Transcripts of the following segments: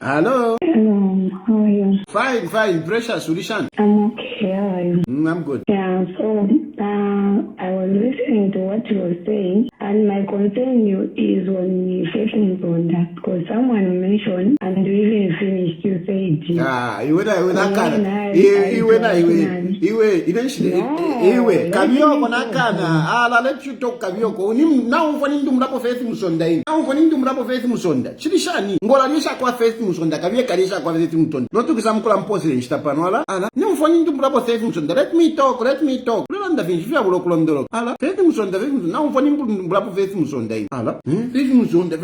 Hello. Hello, how are you? Fine. Precious, Sulishan. I'm okay, how are you? I'm good. Yeah, so I was listening to what you were saying, and my concern is on the Faith Musonda, because someone mentioned, and you even finished, you said, Iwe Kabioko nakana. Let you talk Kabioko. Now for him to mrapo Faith Musonda. Now for him to mrapo Faith Musonda. Chilishani. Ngola lisha kwa Faith Musonda. Kabieka lisha kwa Faith Musonda. Not to kisamkula mposi nishtapanwala. Ala. Now for him to mrapo Faith Musonda. Let me talk. Lulanda finish. Fia bulo kulondolo. Ala. Faith Musonda. Now for him to mrapo Faith Musonda. Ala. Faith Musonda.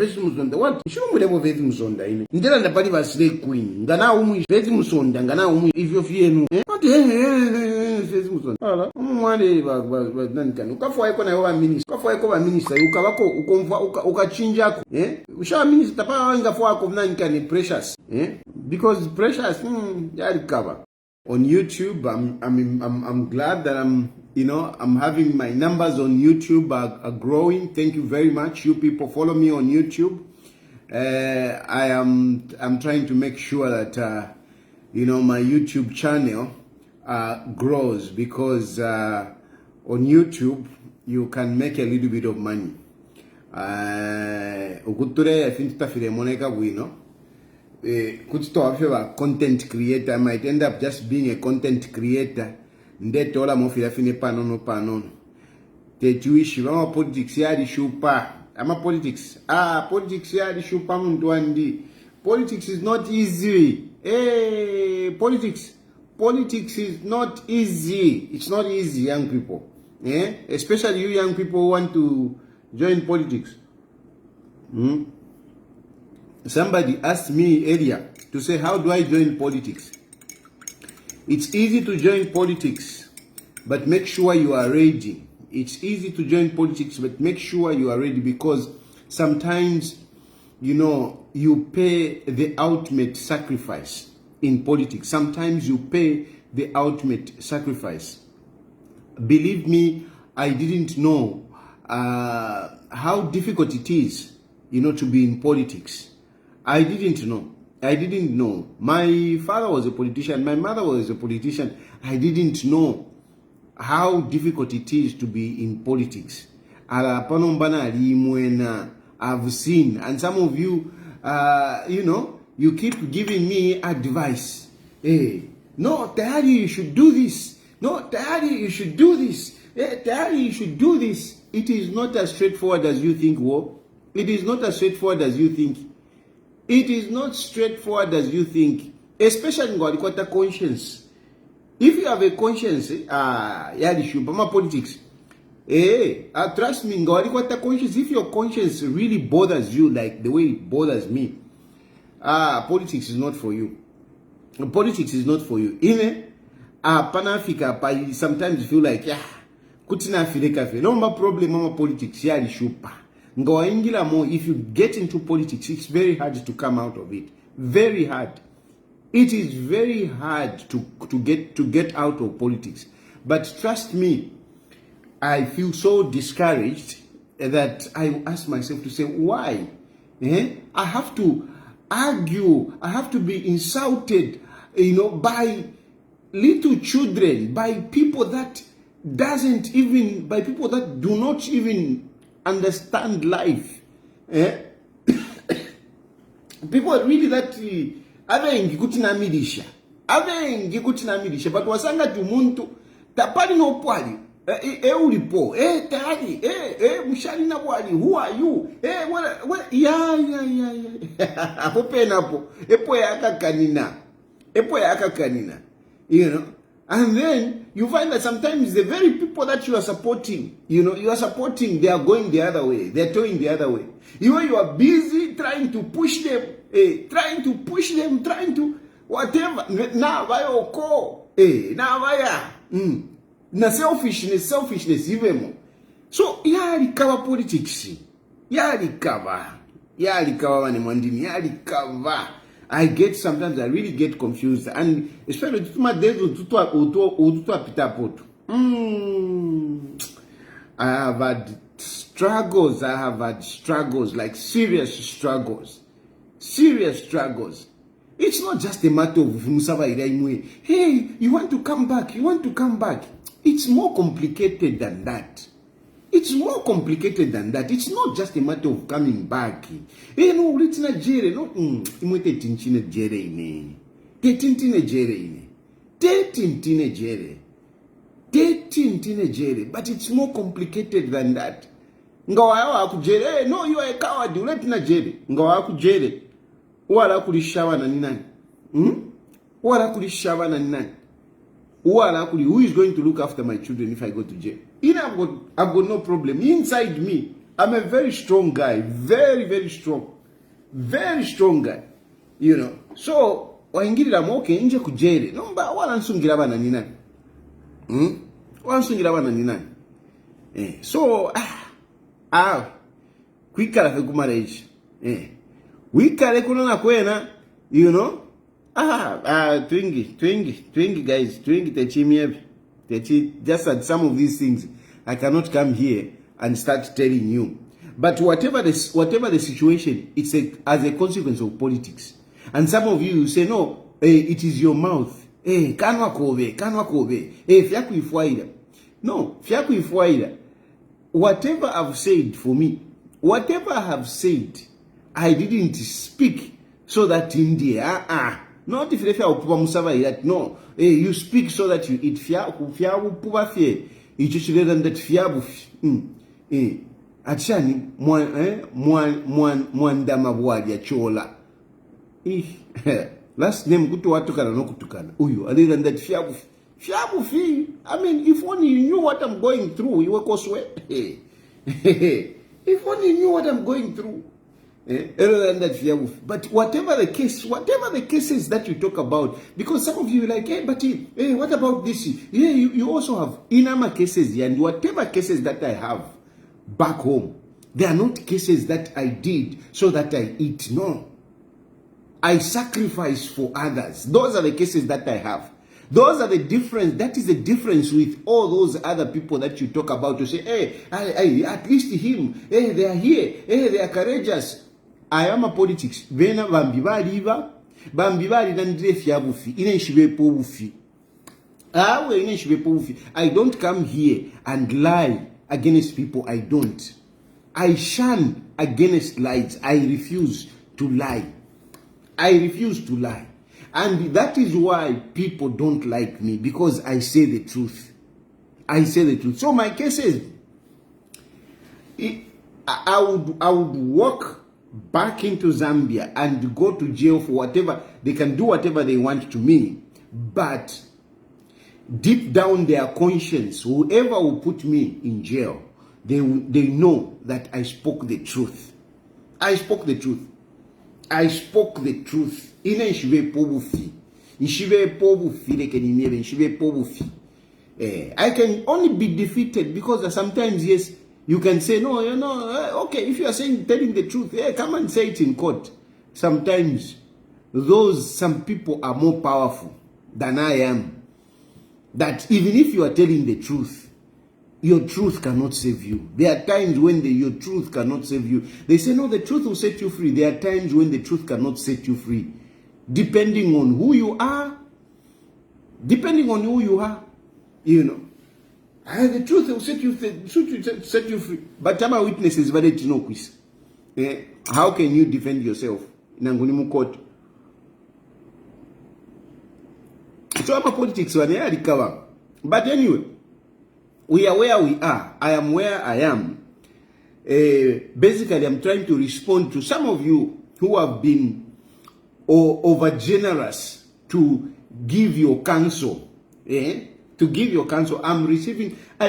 What? Shumu lebo Faith Musonda. Ndela ndapali va slay queen. Ngana umu Faith Musonda. Ngana umu if you fear no. Not Faith Musonda. Ala. Mwale ba nankani. Ukafwa eko na yowa minister. Ukafwa eko ba minister. Ukawako ukachinjako. Usha minister tapa wanga fwa ako nankani precious. Because precious ya recover. On YouTube, I'm glad that I'm having my numbers on YouTube are growing. Thank you very much. You people follow me on YouTube. I'm trying to make sure that my YouTube channel grows, because on YouTube you can make a little bit of money. Ukuture I think tafire moneka wino. Content creator. I might end up just being a content creator. Ndetola mofila fine panono. The Jewish politics yadi shupa. Ama politics. Politics yadi shupa mundwandi. Politics is not easy. Politics is not easy. It's not easy, young people. Especially you young people who want to join politics. Somebody asked me earlier to say, how do I join politics? It's easy to join politics, but make sure you are ready. It's easy to join politics, but make sure you are ready, because sometimes, you pay the ultimate sacrifice in politics. Sometimes you pay the ultimate sacrifice. Believe me, I didn't know how difficult it is, to be in politics. I didn't know. My father was a politician. My mother was a politician. I didn't know how difficult it is to be in politics. I've seen, and some of you, you keep giving me advice. No, Tayali, you should do this. No, Tayali, you should do this. Tayali, you should do this. It is not as straightforward as you think, It is not as straightforward as you think. It is not straightforward as you think, especially in Gwadikwata conscience. If you have a conscience, Shubama politics. Trust me, in Gwadikwata conscience, if your conscience really bothers you like the way it bothers me, politics is not for you. Politics is not for you. Pan-Africa, sometimes you feel like, kutina fileka. No problem, mama politics, Shupa. If you get into politics, it's very hard to come out of it. Very hard. It is very hard to get out of politics. But trust me, I feel so discouraged that I ask myself to say, why? I have to argue. I have to be insulted, by little children, by people that by people that do not even understand life. People really that avengi kutina midisha but wasanga tu muntu tapali no pwali ulipo tayari mshali na pwali, who are you what apo penapo epo yaka kanina and then you find that sometimes the very people that you are supporting, you are supporting, they are going the other way. They are going the other way. You are busy trying to push them, trying to whatever. Now, na selfishness, even. So, recover politics. Recover mani mwandini, recover. I really get confused, and especially I have had struggles, like serious struggles. It's not just a matter of hey, you want to come back, you want to come back. It's more complicated than that. It's more complicated than that. It's not just a matter of coming back. Hey, no, it's not jere. No, imwete tinchine jere ine. Tintine jere ine. Tintine jere. Tintine jere. But it's more complicated than that. Ngawa yawa kujere. Hey, no, you are a coward. You let na jere. Ngawa kujere. Wala kulishawa na ninani? Wala kulishawa na ninani? Who is going to look after my children if I go to jail? I've got no problem. Inside me, I'm a very strong guy. Very, very strong. Very strong guy. You know. So, waingirira moke nje kujele. Nomba wala nsungira bana ni nani? Wala nsungira bana ni nani? So, kwikala fe kumarriage. Wikale kunona kwena, you know? Twingi guys, just at some of these things, I cannot come here and start telling you. But whatever the situation, it's as a consequence of politics. And some of you say, no, it is your mouth. Kanwa kobe. Fyaku ifuaida. No, fyaku ifuaida. Whatever I've said for me, whatever I have said, I didn't speak so that India, not if you that no, you speak so that you eat fiabu puba fie, it should than that fiabu. Achani mwandama bwadia chola. Last name kutu watukana no kutukana. Uyu, other than that fiabu fi. I mean, if only you knew what I'm going through, you were coswe. If only you knew what I'm going through. Other than that, but whatever the cases that you talk about, because some of you are like, hey, but what about this? Yeah, you also have inama cases, and whatever cases that I have back home, they are not cases that I did so that I eat. No, I sacrifice for others. Those are the cases that I have. Those are the difference. That is the difference with all those other people that you talk about. To say, hey, at least him. Hey, they are here. Hey, they are courageous. I am a politics. Vena bambibali nandire fiabufi. Ine shibepo bufi. Ine shibepo bufi. I don't come here and lie against people. I don't. I shun against lies. I refuse to lie. I refuse to lie. And that is why people don't like me, because I say the truth. I say the truth. So my cases, I would walk back into Zambia and go to jail for whatever. They can do whatever they want to me. But deep down their conscience, whoever will put me in jail, they know that I spoke the truth. I spoke the truth. I spoke the truth. I can only be defeated because sometimes, yes, you can say, no, okay, if you are telling the truth, come and say it in court. Sometimes, some people are more powerful than I am. That even if you are telling the truth, your truth cannot save you. There are times when your truth cannot save you. They say, no, the truth will set you free. There are times when the truth cannot set you free. Depending on who you are. You know. The truth will set you free. But I'm a witness is very to know quiz. How can you defend yourself? Nangunimu court. So I'm a politics one recover. But anyway, we are where we are. I am where I am. Basically, I'm trying to respond to some of you who have been over generous to give your counsel. To give your counsel. I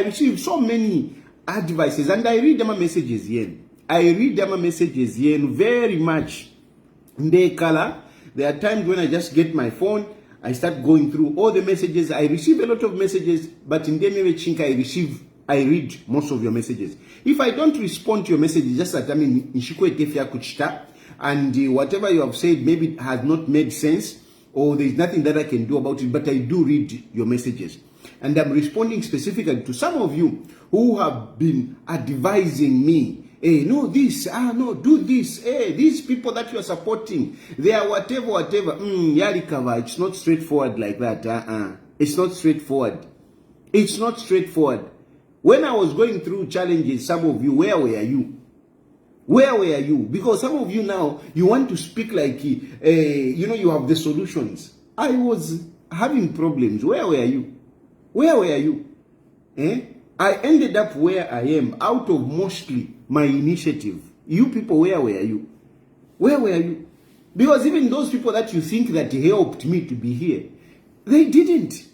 receive so many advices, and I read them messages here. Very much. There are times when I just get my phone, I start going through all the messages. I receive a lot of messages, but in I read most of your messages. If I don't respond to your messages, just at and whatever you have said maybe has not made sense, or there is nothing that I can do about it, but I do read your messages. And I'm responding specifically to some of you who have been advising me, Hey, no, this, no, do this. Hey, these people that you are supporting, they are whatever. Yarikava, it's not straightforward like that. It's not straightforward. It's not straightforward. When I was going through challenges, some of you, where were you? Where were you? Because some of you now, you want to speak like, you have the solutions. I was having problems. Where were you? Where were you? I ended up where I am out of mostly my initiative. You people, where were you? Where were you? Because even those people that you think that helped me to be here, they didn't.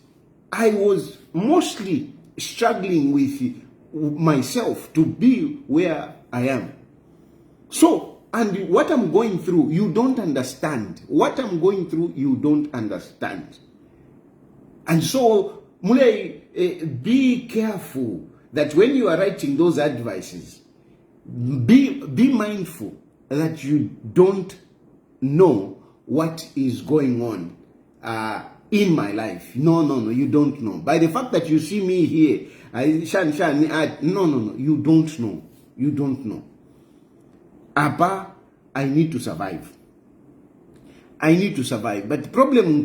I was mostly struggling with myself to be where I am. So, and what I'm going through, you don't understand. What I'm going through, you don't understand. And so, be careful that when you are writing those advices, be mindful that you don't know what is going on in my life. No, you don't know. By the fact that you see me here, no, you don't know. You don't know. Abba, I need to survive. I need to survive. But the problem,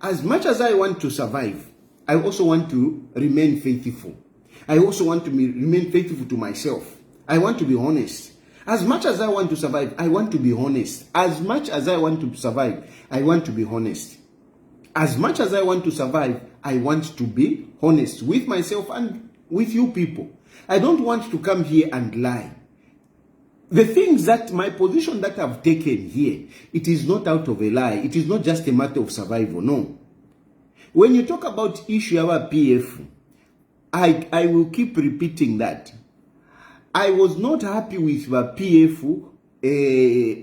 as much as I want to survive, I also want to remain faithful. I also want to remain faithful to myself. I want to be honest. As much as I want to survive, I want to be honest. As much as I want to survive, I want to be honest. As much as I want to survive, I want to be honest with myself and with you people. I don't want to come here and lie. The things that my position that I've taken here, it is not out of a lie. It is not just a matter of survival. No. When you talk about issue about PF, I will keep repeating that. I was not happy with the PF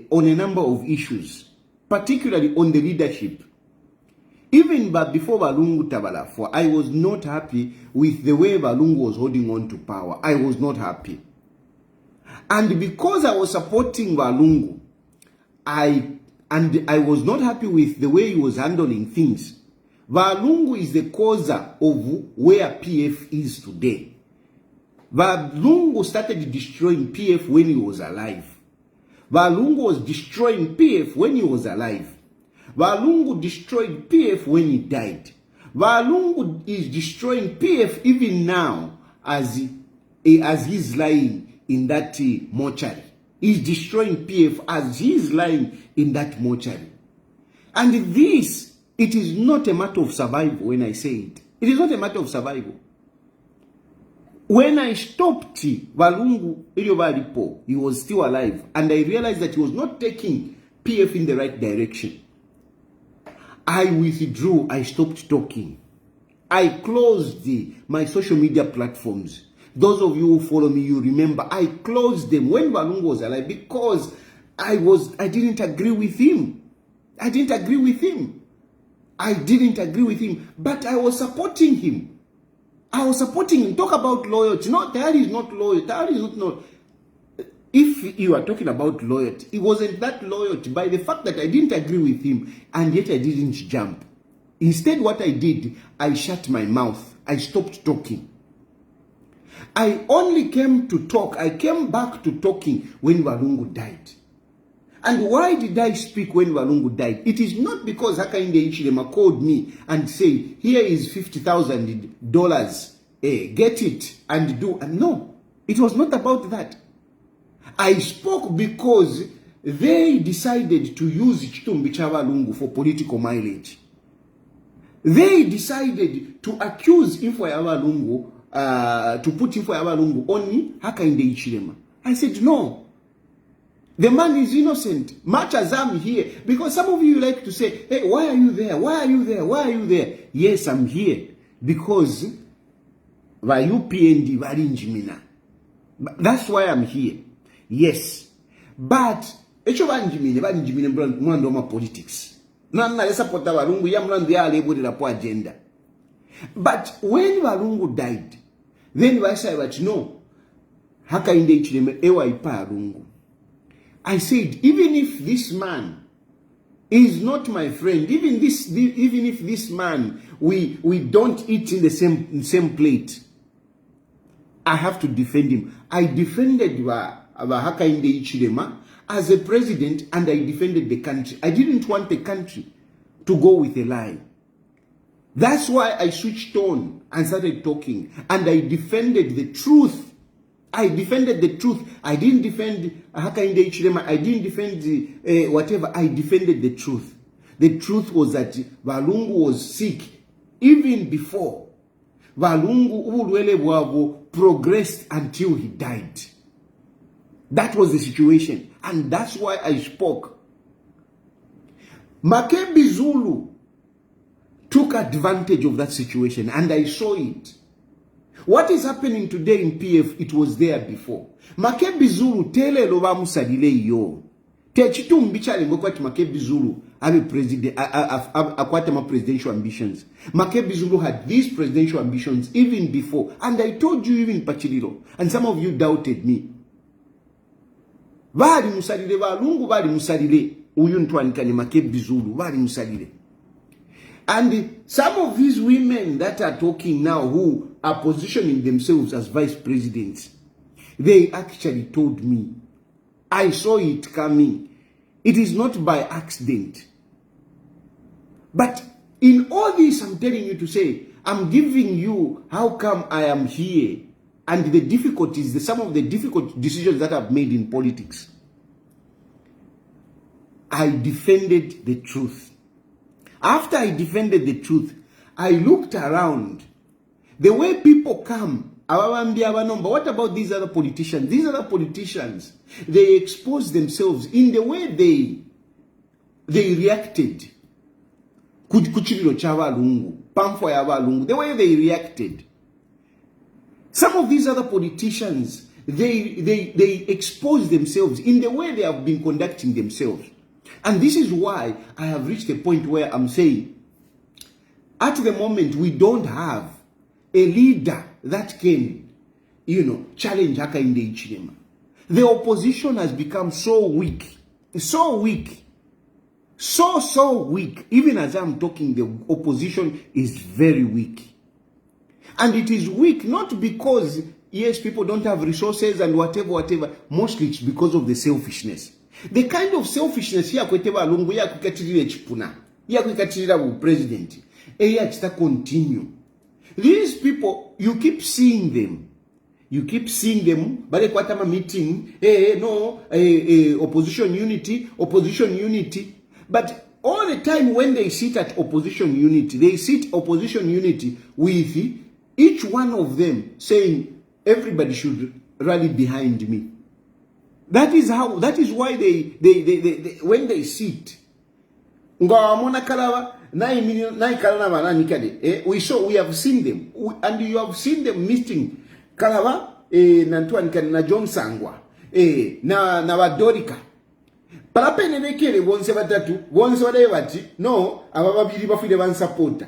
on a number of issues, particularly on the leadership. Even before Balungu Tabalafo, I was not happy with the way Balungu was holding on to power. I was not happy. And because I was supporting Balungu, I was not happy with the way he was handling things. Balungu is the cause of where PF is today. Balungu started destroying PF when he was alive. Balungu was destroying PF when he was alive. Balungu destroyed PF when he died. Balungu is destroying PF even now as he's lying in that mortuary. He's destroying PF as he's lying in that mortuary. And this, it is not a matter of survival when I say it. It is not a matter of survival. When I stopped Balungu Iliobalipo, he was still alive. And I realized that he was not taking PF in the right direction. I withdrew. I stopped talking. I closed my social media platforms. Those of you who follow me, you remember, I closed them when Balungu was alive because I didn't agree with him. I didn't agree with him. But I was supporting him. Talk about loyalty. No, Tayali is not loyal. Tayali is not loyal. If you are talking about loyalty, it wasn't that loyalty by the fact that I didn't agree with him and yet I didn't jump. Instead, what I did, I shut my mouth. I stopped talking. I only came to talk. I came back to talking when Balungu died. And why did I speak when Balungu died? It is not because Hakainde Hichilema called me and said, here is $50,000. Get it and do. And no, it was not about that. I spoke because they decided to use Chitumbi Chabalungu for political mileage. They decided to accuse Info Yabalungu, to put Info Yabalungu on Hakainde Hichilema. I said, no. The man is innocent, much as I'm here. Because some of you like to say, hey, why are you there? Why are you there? Why are you there? Yes, I'm here. Because that's why I'm here. Yes. But politics. Agenda. But when Balungu died, then I said, no, Hakainde Hichilema ewa ipa Balungu. I said, even if this man is not my friend, even if this man we don't eat in the same plate, I have to defend him. I defended Hakainde Hichilema as a president, and I defended the country. I didn't want the country to go with a lie. That's why I switched on and started talking, and I defended the truth. I defended the truth. I didn't defend Hakainde Hichilema. I didn't defend whatever. I defended the truth. The truth was that Valungu was sick even before. Valungu ulwele bwabo progressed until he died. That was the situation, and that's why I spoke. Makebi Zulu took advantage of that situation, and I saw it. What is happening today in PF, it was there before. Makebi Zulu tele loba musadile yo. Techitu mbichale ngokwati Makebi Zulu have president akwata ma presidential ambitions. Makebi Zulu had these presidential ambitions even before, and I told you even Pachiliro, and some of you doubted me. Bali musadile balungu bali musadile uyu ntwanikani Makebi Zulu bali musadile. And some of these women that are talking now who are positioning themselves as vice presidents, they actually told me. I saw it coming. It is not by accident. But in all this, I'm telling you to say, I'm giving you how come I am here and the difficulties, some of the difficult decisions that I've made in politics. I defended the truth. After I defended the truth, I looked around. The way people come, what about these other politicians? These other politicians, they expose themselves in the way they reacted. The way they reacted. Some of these other politicians, they expose themselves in the way they have been conducting themselves. And this is why I have reached a point where I'm saying, at the moment, we don't have a leader that can, challenge Hakainde Hichilema. The opposition has become so weak. So weak. So weak. Even as I'm talking, the opposition is very weak. And it is weak not because, yes, people don't have resources and whatever. Mostly it's because of the selfishness. The kind of selfishness here kweteba lungu ya kukatirira chipuna. Ya kukatirira bu president. Eya chita continue. These people, you keep seeing them. You keep seeing them. Bale kwa tama meeting. Opposition unity. But all the time when they sit at opposition unity, they sit opposition unity with each one of them saying, everybody should rally behind me. That is why they when they sit, we have seen them, and you have seen them meeting Kalava, na John Sangwa, na Wadorika. Parapene nekele bonse batatu, bonse wadebati, no, abababiri bafide ban supporter.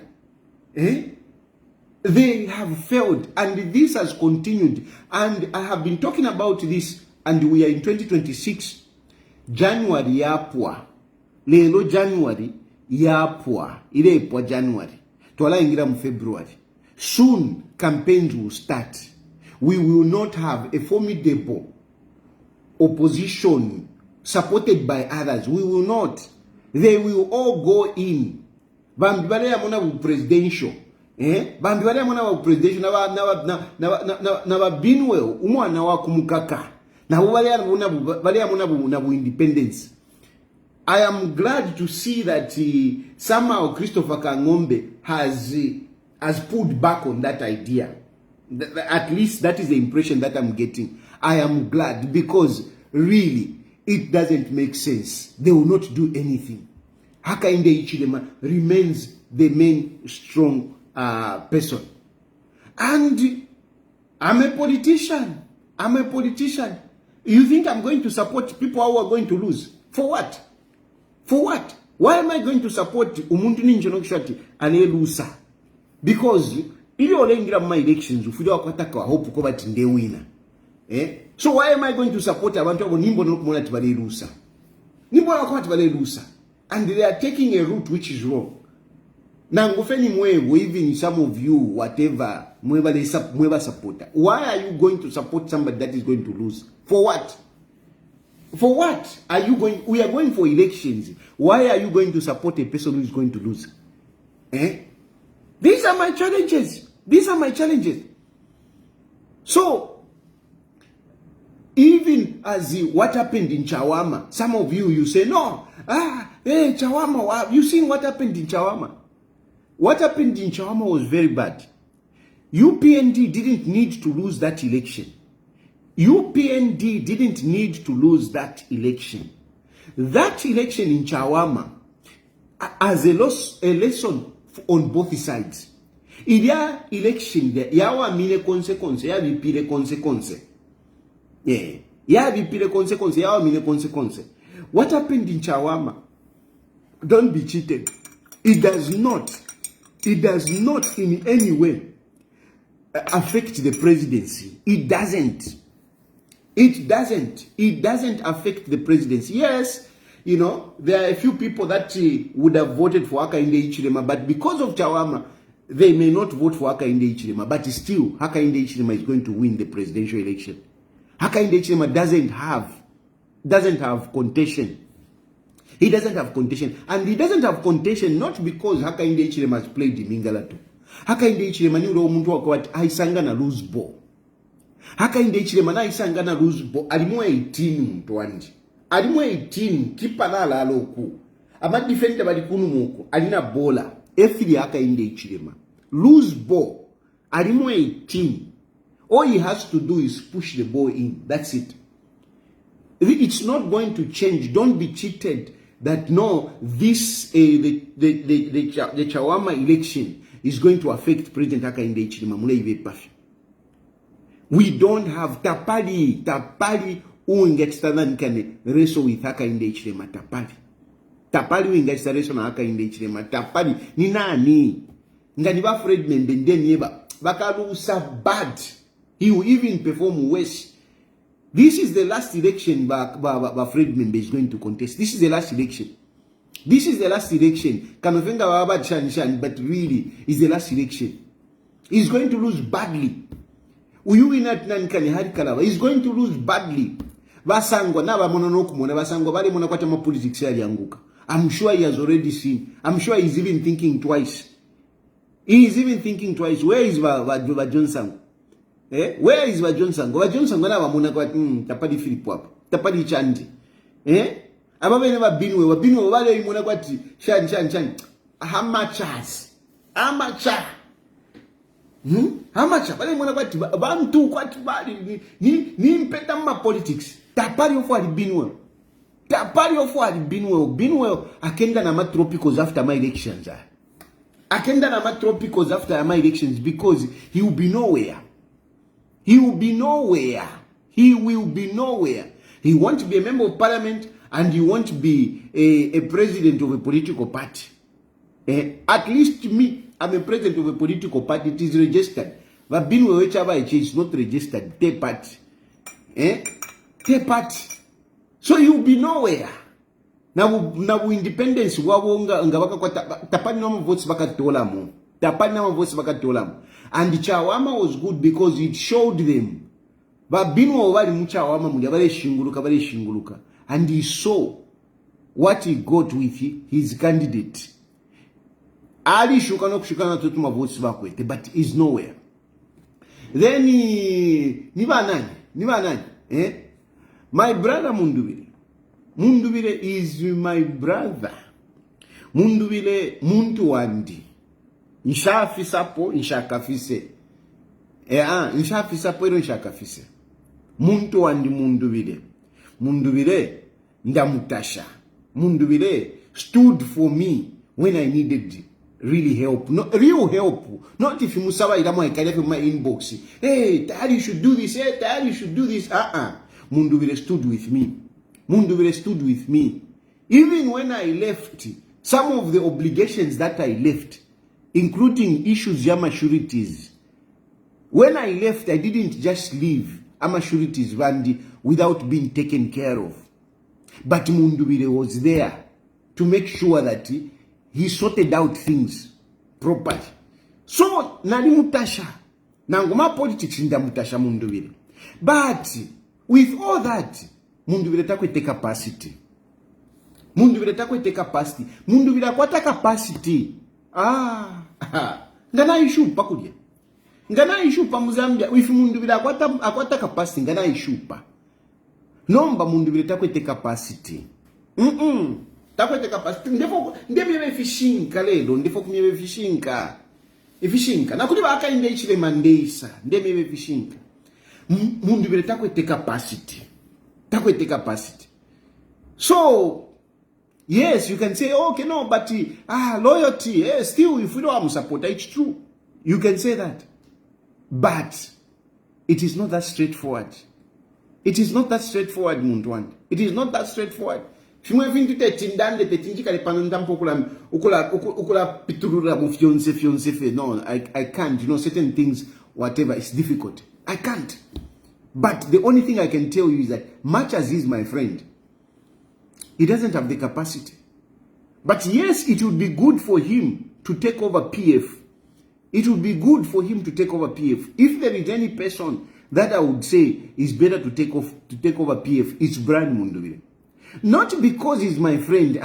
They have failed, and this has continued, and I have been talking about this. And we are in 2026, January yapwa. Lelo January yapwa. Ile ipwa January. Tuwala ingira mu February. Soon campaigns will start. We will not have a formidable opposition supported by others. We will not. They will all go in. Bambibale ya mona bu presidential. Bambibale ya mona bu presidential. Na binwe umwana wa kumukaka. Now, independence. I am glad to see that somehow Christopher Kangombe has pulled back on that idea. At least that is the impression that I'm getting. I am glad because really it doesn't make sense. They will not do anything. Hakainde Hichilema remains the main strong person. And I'm a politician. You think I'm going to support people who are going to lose? For what? For what? Why am I going to support umuntu ninjonokishati anelusa? Because ili olengira my elections ufida wakwataka hope ko bati nde winner. So why am I going to support abantu abo nimbo nokumona tibalelusa? Nimbo nakwati balelusa. And they are taking a route which is wrong. Nangofeni mwevo, even some of you, whatever, mweva supporter. Why are you going to support somebody that is going to lose? For what? For what are you going? We are going for elections. Why are you going to support a person who is going to lose? These are my challenges. These are my challenges. So, even as what happened in Chawama, some of you say, no, Chawama, you seen what happened in Chawama? What happened in Chawama was very bad. UPND didn't need to lose that election. UPND didn't need to lose that election. That election in Chawama, as a lesson on both sides. Ilia election there, yawa mine consequence, ya vipile consequence. Ya vipile consequence, yawa mine consequence. What happened in Chawama? Don't be cheated. It does not in any way affect the presidency. It doesn't affect the presidency. Yes, you know, there are a few people that would have voted for Hakainde Hichilema, but because of Chawama, they may not vote for Hakainde Hichilema, but still, Hakainde Hichilema is going to win the presidential election. Hakainde Hichilema doesn't have contention. He doesn't have contention. And he doesn't have contention not because Hakainde Hichilema has played in Mingalatu. Hakainde Hichilema ni ule omuntu wakwati aisanga na lose ball. Hakainde Hichilema na aisanga na lose ball. Alimu 18 mtu wandi. Alimu 18 kipanala aloku. Ama defender bali kunu moko. Alina bola. Efili Hakainde Hichilema. Lose ball. Alimu 18. All he has to do is push the ball in. That's it. It's not going to change. Don't be cheated that no, this the Chawama election is going to affect President Hakainde Hichilema. We don't have Tapali uingetstana nkane reso with Hakainde Hichilema. Tapali uingetstana reso na Hakainde Hichilema. Tapali ni nani? Ngani ba Fred Membende nieba bakalusa bad. He will even perform worse. This is the last election Fred Membe is going to contest. This is the last election. This is the last election. Kamefenga wabad shan, but really is the last election. He's going to lose badly. He's going to lose badly. Basangwa na bamononoku mona basangwa bali mona kwata ma politics ya yanguka. I'm sure he has already seen. I'm sure he's even thinking twice. He is even thinking twice. Where is Johnson? Where is Johnson? Johnson na bamuna kwa tapadi Philip hapo. Tapadi Chandi. Ababe never binwe wale imuna kwa shan. Amateurs. Wale imuna kwa bantu kwa tibali ni mpeta ma politics. Tapadi ofo alibinwe. Binwe akenda na matropicals after my elections. Akenda na matropicals after my elections because he will be nowhere. He will be nowhere. He won't be a member of parliament and he won't be a president of a political party. At least me, I'm a president of a political party. It is registered. But being whichever it is not registered. Third party. Third party. So he will be nowhere. Now independence wawonga ngabaka kwa tapani nama votes baka tolamu. And Chawama was good because it showed them. But binwa wali mchawama mujabale shinguluka. And he saw what he got with his candidate. Ali shukana tutuma votes bakwete, but he's nowhere. Then niba nani? My brother Mundubile is my brother. Mundubile muntu wandi. Inshafisapo, inshakafise. Inshafisapo, inshakafise. Muntu wandi Mundubile, ndamutasha. Mundubile stood for me when I needed really help. No, real help. Not if you musawa idamo ikale for my inbox. Hey, Tayali, you should do this. Hey, Tayali, you should do this. Mundubile stood with me. Even when I left, some of the obligations that I left, including issues ya maturities. When I left, I didn't just leave maturities without being taken care of. But Mundubile was there to make sure that he sorted out things. properly. So nali mutasha nangoma politics ndamutasha Mundubire. But with all that, Mundubire takwete capacity. Mundubire takwete capacity. Mundubire akwata capacity. Ngana issue pakudia. Ngana issue pa Muzambia. If Mundubire akwata capacity, ngana issue pa. Nomba Mundubire takwete capacity. Takwete capacity. Ndemye fishinka lelo. Ndefo kumye fishinka. Efishinka. Nakuli baka inde ichile mandeisa. Ndemye fishinka. Mundubire takwete capacity. Takwete capacity. So, yes, you can say, okay, no, but loyalty, still, if we don't have support, it's true. You can say that. But it is not that straightforward. It is not that straightforward, Mundwan. It is not that straightforward. If you have to tindande tetinjika le panondampo ukula piturura mu fiance. No, I can't. You know, certain things, whatever, it's difficult. I can't. But the only thing I can tell you is that much as he's my friend, he doesn't have the capacity. But yes, it would be good for him to take over PF. It would be good for him to take over PF. If there is any person that I would say is better to take over PF, it's Brian Mundubire. Not because he's my friend.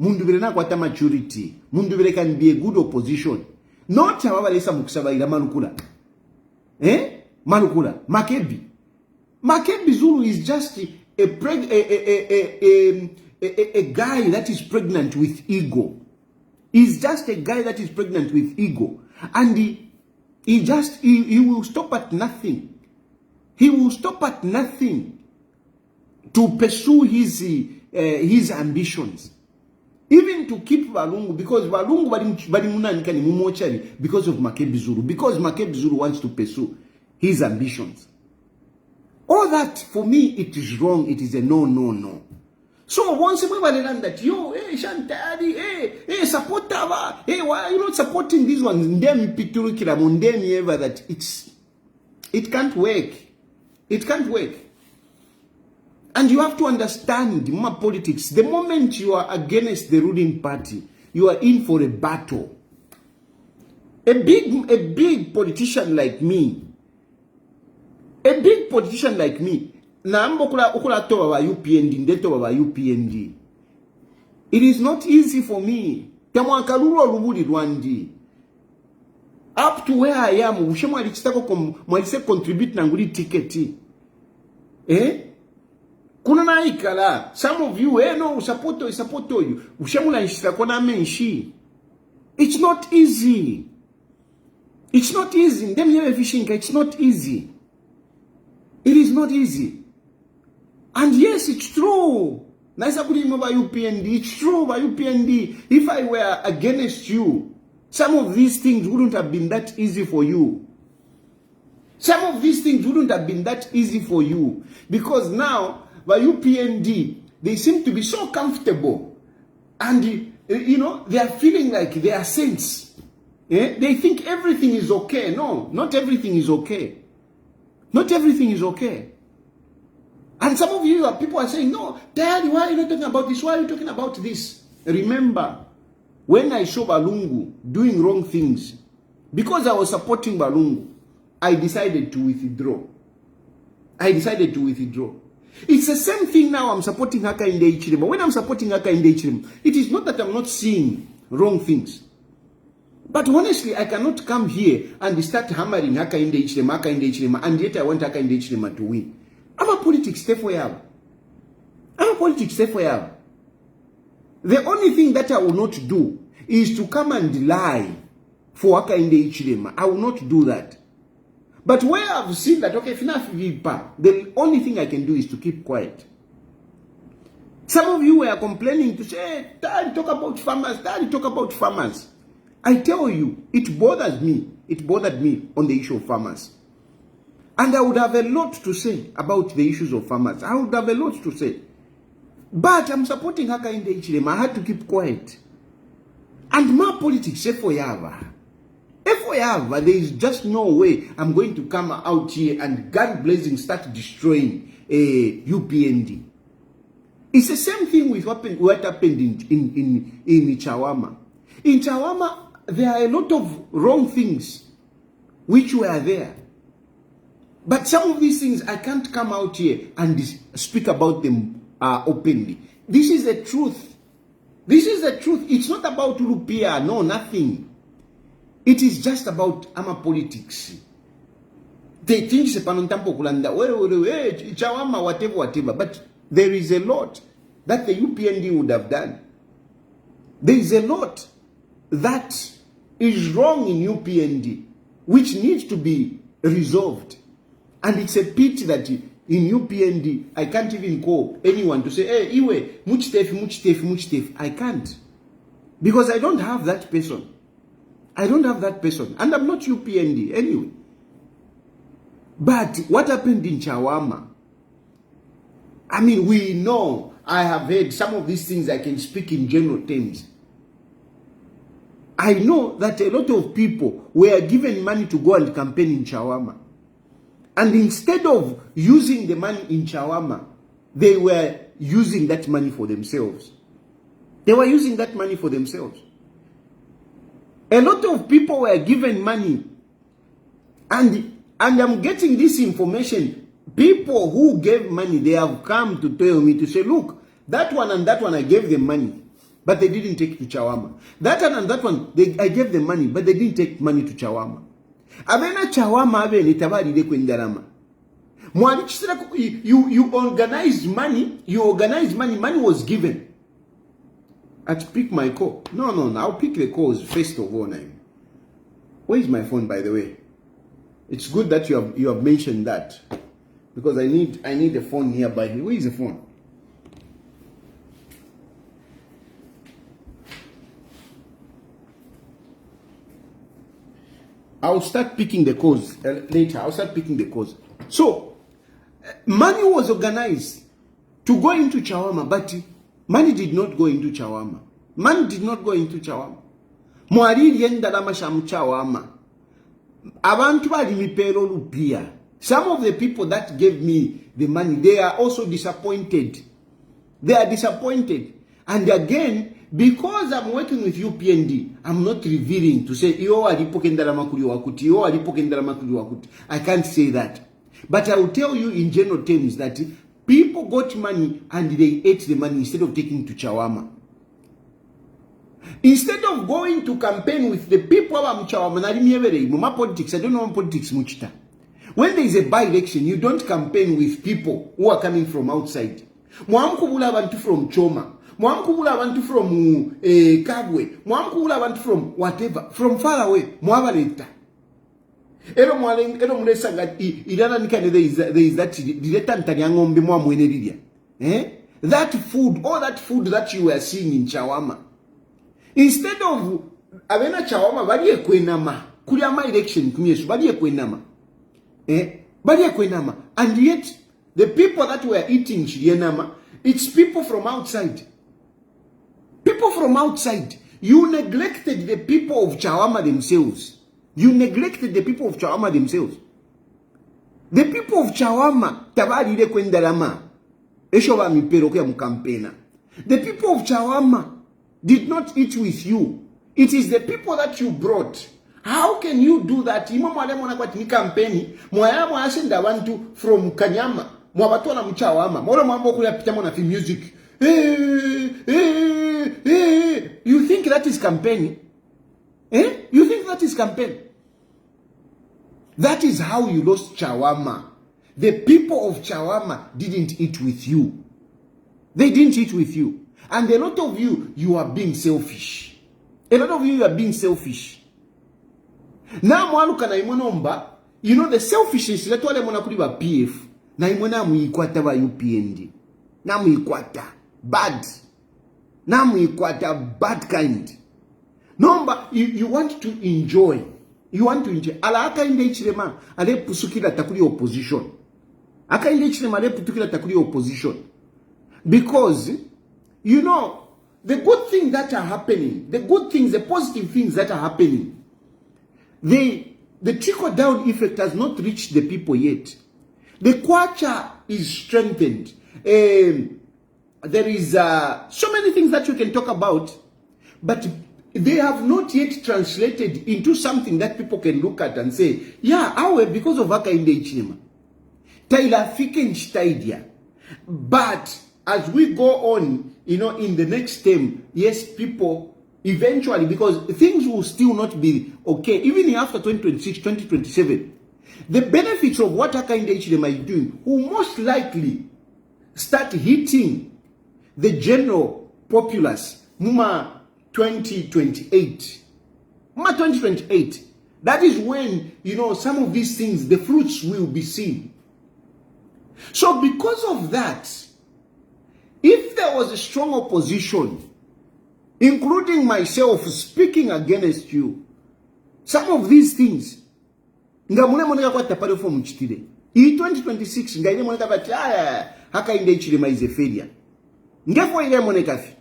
Mundubire na kwata maturity. Mundubire can be a good opposition. Not hawabalesa mukusabaira manukula. Manukula. Makebi Zulu is just a guy that is pregnant with ego. He's just a guy that is pregnant with ego. And he will stop at nothing. He will stop at nothing to pursue his ambitions. Even to keep Walungu, because Walungu balimunanika ni mumochari because of Makebi Zulu. Because Makebi Zulu wants to pursue his ambitions. All that, for me, it is wrong. It is a no. So once we learn that, Shantari, support Tava, why are you not supporting these ones? Ndemi piturukira, mundemi ever, that it can't work. It can't work. And you have to understand politics. The moment you are against the ruling party, you are in for a battle. A big politician like me, na ukula toba wa UPND, ndeto wa UPND. It is not easy for me. Tamwakalulu lubuli Rwandi. Up to where I am, ushemu alichitako mwalise contribute na nguli tiketi. Kuna na ikala. Some of you, no, support you. Ushemu la nishita kona menshi. It's not easy. It's not easy. Ndem yewe fishinka, it's not easy. It is not easy. And yes, it's true. Naisa kulima by UPND. It's true by UPND. If I were against you, some of these things wouldn't have been that easy for you. Some of these things wouldn't have been that easy for you. Because now, by UPND, they seem to be so comfortable. And, they are feeling like they are saints. They think everything is okay. No, not everything is okay. Not everything is okay. And some of you people are saying, no, Daddy, why are you not talking about this? Why are you talking about this? Remember, when I saw Balungu doing wrong things, because I was supporting Balungu, I decided to withdraw. It's the same thing now. I'm supporting Haka in the Ichirema. When I'm supporting Haka in the Ichirema, it is not that I'm not seeing wrong things. But honestly, I cannot come here and start hammering Haka in the Ichirema, and yet I want Haka in the Ichirema to win. Our politics stay for you. The only thing that I will not do is to come and lie for Haka in the Ichirema. I will not do that. But where I've seen that, okay, the only thing I can do is to keep quiet. Some of you were complaining to say, hey, Daddy, talk about farmers. I tell you, it bothers me. It bothered me on the issue of farmers. And I would have a lot to say about the issues of farmers. I would have a lot to say. But I'm supporting Haka in the Ichirema. I had to keep quiet. And my politics, there is just no way I'm going to come out here and gun blazing start destroying UPND. It's the same thing with what happened in Chawama. In Chawama, there are a lot of wrong things which were there. But some of these things, I can't come out here and speak about them openly. This is the truth. This is the truth. It's not about Lupia, no, nothing. It is just about politics. They think Chawama, whatever. But there is a lot that the UPND would have done. There is a lot that is wrong in UPND, which needs to be resolved. And it's a pity that in UPND, I can't even call anyone to say, hey, Iwe, much. I can't. Because I don't have that person. I don't have that person. And I'm not UPND anyway. But what happened in Chawama? I mean, we know, I have heard some of these things. I can speak in general terms. I know that a lot of people were given money to go and campaign in Chawama. And instead of using the money in Chawama, they were using that money for themselves. They were using that money for themselves. A lot of people were given money. And I'm getting this information. People who gave money, they have come to tell me to say, look, that one and that one, I gave them money. But they didn't take to Chawama. That one and that one, I gave them money, but they didn't take money to Chawama. Avena Chawama avene tabari kwendarama. You organized money. Money was given. I'd pick my call. No, I'll pick the calls first of all. Where is my phone, by the way? It's good that you have mentioned that. Because I need a phone nearby. Where is the phone? I'll start picking the calls later. I'll start picking the calls. So, money was organized to go into Chawama, but money did not go into Chawama. Money did not go into Chawama. Mwari yendalama sham Chawama. Abantu bali mipero lupia. Some of the people that gave me the money, they are also disappointed. They are disappointed. And again, because I'm working with UPND, I'm not revealing to say, I can't say that. But I will tell you in general terms that people got money and they ate the money instead of taking to Chawama. Instead of going to campaign with the people of Chawama, politics, I don't know politics much. When there is a by-election, you don't campaign with people who are coming from outside. Mwamkubula bantu from Choma. Mwamkubula bantu from Kagwe. Mwamkubula bantu from whatever. From far away. Mwabaleta. Ero mulesa ngati irana nikane there is that direta ntanyangombe mwamweneridia. That food, all that food that you were seeing in Chawama. Instead of avena Chawama baliye kwenama. Kuliama election kumyesu baliye kwenama. And yet the people that were eating Shirienama, it's people from outside. People from outside. You neglected the people of Chawama themselves. You neglected the people of Chawama themselves. The people of Chawama tabari ile kwendarama. Eshoba mipero kwa mkampena. The people of Chawama did not eat with you. It is the people that you brought. How can you do that? Imo mwale mwana kwa tini kampeni, mwaya mwasenda wantu from Kanyama, mwabatola mchawama, mwolo mwambo kuya pitamo na fi music. You think that is campaign? You think that is campaign? That is how you lost Chawama. The people of Chawama didn't eat with you. They didn't eat with you. And a lot of you are being selfish. A lot of you are being selfish. Na mwaluka na imonomba, you know the selfishness that wale mwana kuli ba PF, na imona muikwata ba UPND. Na muikwata bad. Na muikwata bad kind. Nomba, you want to enjoy. You want to enjoy. Ala aka inde ichirema, ale pusukila takuli opposition. Aka inde ichirema, ale putukila takuli opposition. Because, you know, the good things that are happening, the good things, the positive things that are happening, the trickle-down effect has not reached the people yet. The kwacha is strengthened. There is so many things that you can talk about, but they have not yet translated into something that people can look at and say, yeah, awe because of Akainde Ichilema. Taila Fiken Chitaidia. But as we go on, in the next term, yes, people eventually, because things will still not be okay, even after 2026, 2027, the benefits of what Akainde Ichilema is doing will most likely start hitting the general populace, Muma 2028. Muma 2028. That is when, some of these things, the fruits will be seen. So because of that, if there was a strong opposition, including myself speaking against you, some of these things, nga mune moneka kwa tapare for mchitire. In 2026, nga ile moneka bati, Akainde Ichilema is a failure. Ngefo ile moneka fi.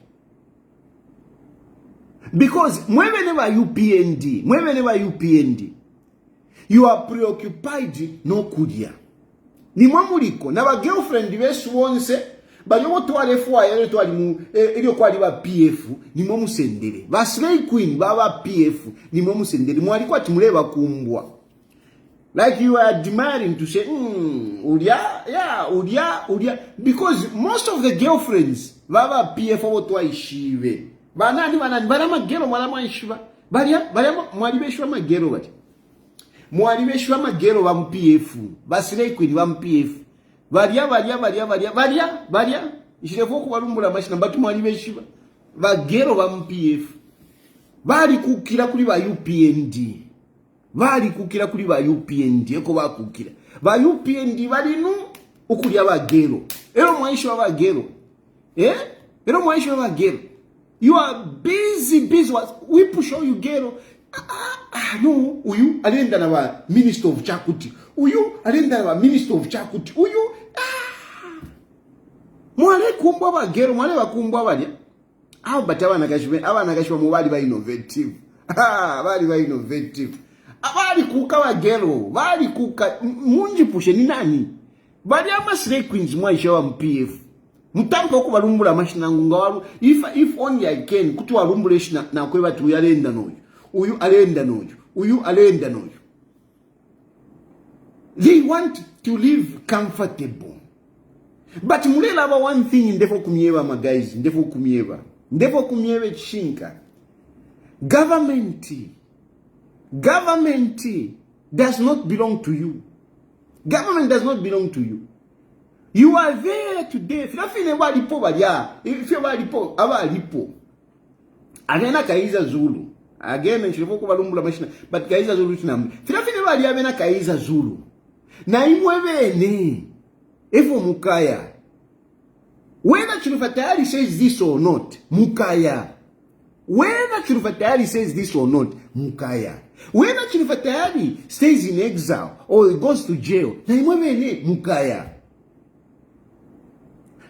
Because whenever you PND, you are preoccupied no kudia. Ni mwamuliko, na ba girlfriend besu wonse, banyomo twale fwa yele twali mu elio kwali ba PF ni mwamu sendele. Ba slay queen baba PF ni mwamu sendele. Mwaliko atimuleba kumbwa. Like you are admiring to say, ulia, because most of the girlfriends baba PF wotwa ishive. Banani bana magero mwana ishiva. Balia mwalibeshwa magero bati. Mwalibeshwa magero ba MPF. Ba slay queen ba MPF. Balia. Ishirefo kubalumbula mashina batu mwalibeshwa. Bagero ba MPF. Bali kukira kuli ba UPND. Eko bakukira. Ba UPND balinu okulya bagero. Ero mwaisho bagero. Ero mwaisho bagero. You are busy. We push all you gero. No, uyu alenda na wa Minister of Chakuti. Uyu alenda na wa Minister of Chakuti. Uyu mwale kumbwa bagero, mwale bakumbwa bali. But abana kashwe mubali ba innovative. Bali ba innovative. Bali kuka bagero, bali kuka munji pushe ni nani? Bali ama slay queens mwaisha wa MPF. Mutampa okubalumbula mashina ngunga if only I can kuti walumbule shina na kweba tu yalenda noyo. Uyu alenda noyo. They want to live comfortable. But mulela ba one thing ndefo kumyeba my guys, ndefo kumyebe chinka. Government does not belong to you. Government does not belong to you. You are there today. Filafine walipo badia. If you walipo, abalipo. Agena kaiza Zulu. Again, nchilipo kubalumbula mashina. But kaiza Zulu tinambi. Filafine badia bena kaiza Zulu. Na imwebene. Efo mukaya. Whether Chilufya Tayali says this or not, mukaya. Whether Chilufya Tayali says this or not, mukaya. Whether Chilufya Tayali stays in exile or goes to jail, na imwebene mukaya.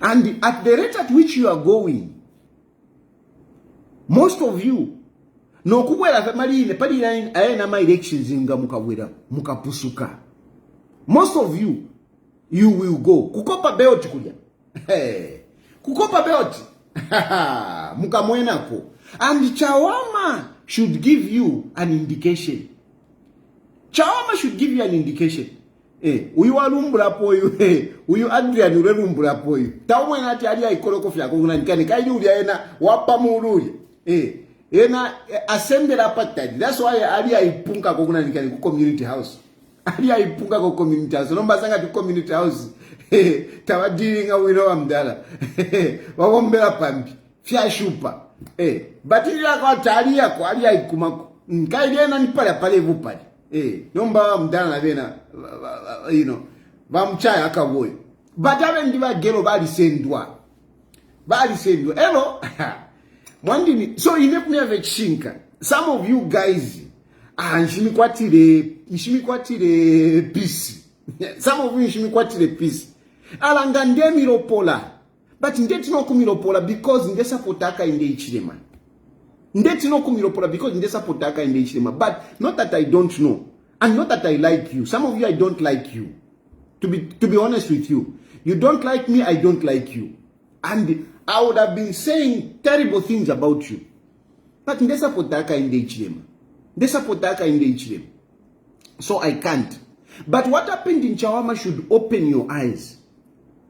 And at the rate at which you are going, most of you, no kukwela family ne pali na my elections inga mukapusuka. Most of you will go. Kukopa belt kulia. Kukopa belt. Mukamwenako. And Chawama should give you an indication. Uyu walumbula poyu, uyu Adrian ulelumbula poyu. Taumwe nati alia ikoloko fya kuguna nikani kaidi ulia ena wapa muululia. Ena assemble apartheid. That's why alia ipunga kuguna nikani ku community house. Alia ipunga ku community house. Nomba sanga tu community house. Tawadiringa wino wa mdala. Wawombela pambi. Fya shupa. Batili ya kwa talia kwa alia ikumako. Kaidi ena nipale pale vupali. Nomba mdana na bena, bamchaya akawoyo. But abendi bagero bali sendwa. Hello. Mwandini, so inekumyave chinka. Some of you guys, nshimikwatire peace. Some of you nshimikwatire peace. Alanga ndemiropola. But ndeti no kumiropola because nde supportaka inde Ichilema. Ndeti no kumiropola because nde supportaka inde Ichilema. But not that I don't know. And not that I like you. Some of you, I don't like you. To be honest with you. You don't like me, I don't like you. And I would have been saying terrible things about you. But ndesapotaka in the Ichilema. Ndesapotaka in the Ichilema. So I can't. But what happened in Chawama should open your eyes.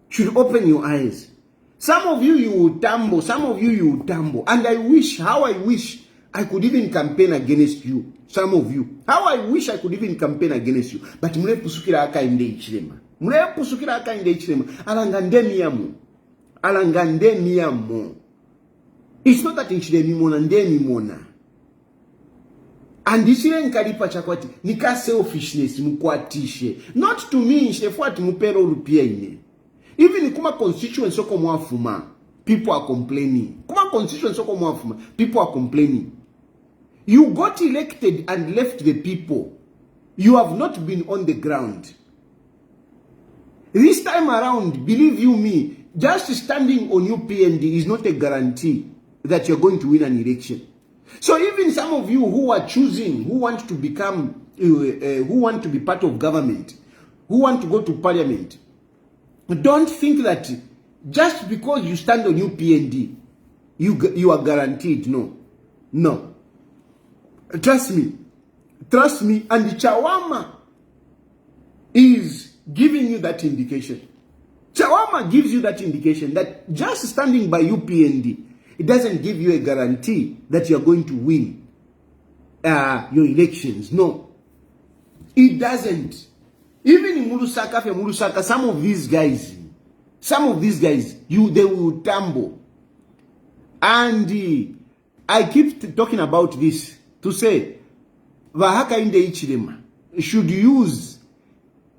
Should open your eyes. Some of you will tumble. Some of you will tumble. And I wish I could even campaign against you. Some of you. How I wish I could even campaign against you. But mule pusukira aka inde Ichilema. Mule pusukira aka inde Ichilema. Alangande miyamo. It's not that Ichilema mona ndemi mona. And this is nkalipa chakwati. Nika selfishness mukwatishe. Not to me. Shefuati mupero lupia ine. Even kuma constituents soko mwafuma, people are complaining. Kuma constituents soko mwafuma, people are complaining. You got elected and left the people. You have not been on the ground. This time around, believe you me, just standing on UPND is not a guarantee that you're going to win an election. So even some of you who are choosing, who want to become, who want to be part of government, who want to go to parliament, don't think that just because you stand on UPND, you are guaranteed. No. No. Trust me. Trust me. And the Chawama is giving you that indication. Chawama gives you that indication that just standing by UPND, it doesn't give you a guarantee that you're going to win your elections. No. It doesn't. Even in Mulusaka, some of these guys, they will tumble. And I keep talking about this to say, Vahaka in the Ichilema should use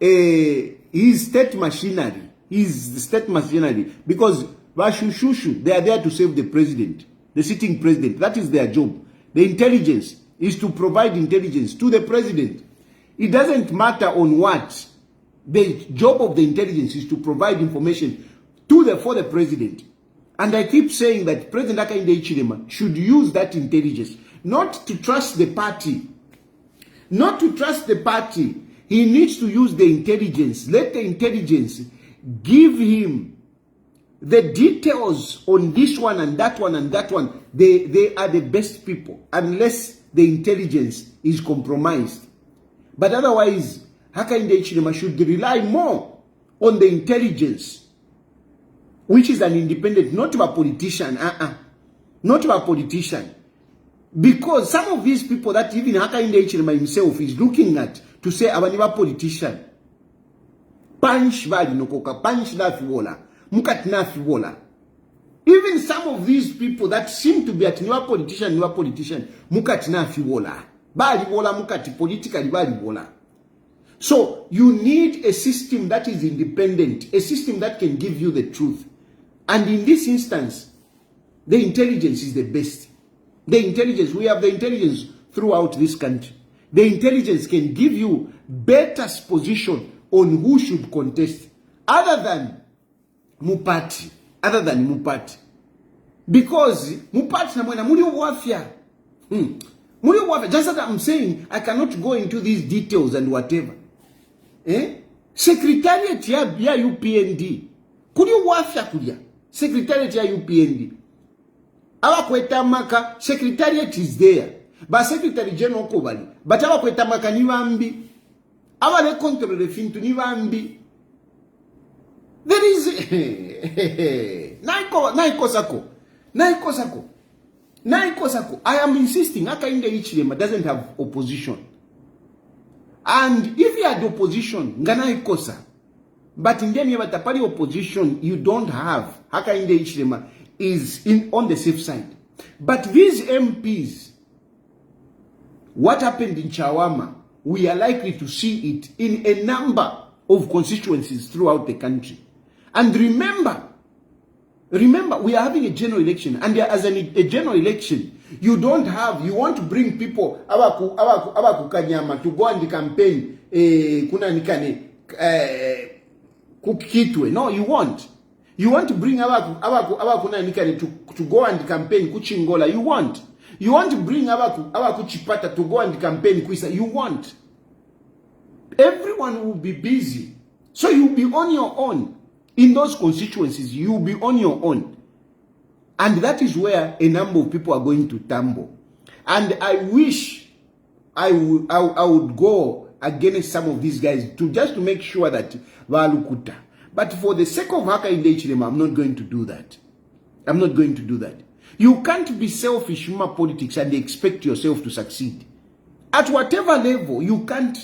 his state machinery, because Vashushushu, they are there to save the president, the sitting president. That is their job. The intelligence is to provide intelligence to the president. It doesn't matter on what. The job of the intelligence is to provide information for the president. And I keep saying that President Hakainde Hichilema should use that intelligence, not to trust the party. Not to trust the party. He needs to use the intelligence. Let the intelligence give him the details on this one and that one and that one. They are the best people, unless the intelligence is compromised. But otherwise, Hakainde Hichilema should rely more on the intelligence, which is an independent, not a politician. Not a politician. Because some of these people that even Hakainde Hichilema himself is looking at to say, "Abaniba politician." Punch vali nokoka, punch na fiwola, mukat na fiwola. Even some of these people that seem to be at newer politician, mukat na fiwola. Bali bola mukati politically bali bola. So you need a system that is independent, a system that can give you the truth. And in this instance, the intelligence is the best. The intelligence, we have the intelligence throughout this country. The intelligence can give you better position on who should contest, other than Mupati. Because Mupati na mwena muri wafia. Just as I'm saying, I cannot go into these details and whatever. Secretariat ya UPND. Kuri wafia kulia. Secretariat ya UPND. Awa kweta maka, secretariat is there. But Secretary General Kobali. But awa kweta maka niwambi. Awa le control the fintu niwambi. There is Naiko Sako. I am insisting Hakainde Hichilema doesn't have opposition. And if you had opposition, ngana ikosa. But in the tapali opposition, you don't have. Hakainde Hichilema is on the safe side. But these MPs, what happened in Chawama, we are likely to see it in a number of constituencies throughout the country. And remember, we are having a general election, and as a general election, you want to bring people abaku kanyama to go on the campaign kukitwe. No, you want to bring abaku to go and campaign kuchingola. You want to bring abaku chipata to go and campaign kuisa. You want. Everyone will be busy, so you'll be on your own. In those constituencies, you'll be on your own. And that is where a number of people are going to tumble. And I wish I would go against some of these guys just to make sure that Valukuta. But for the sake of Haka in Hichilema, I'm not going to do that. I'm not going to do that. You can't be selfish in politics and expect yourself to succeed. At whatever level, you can't.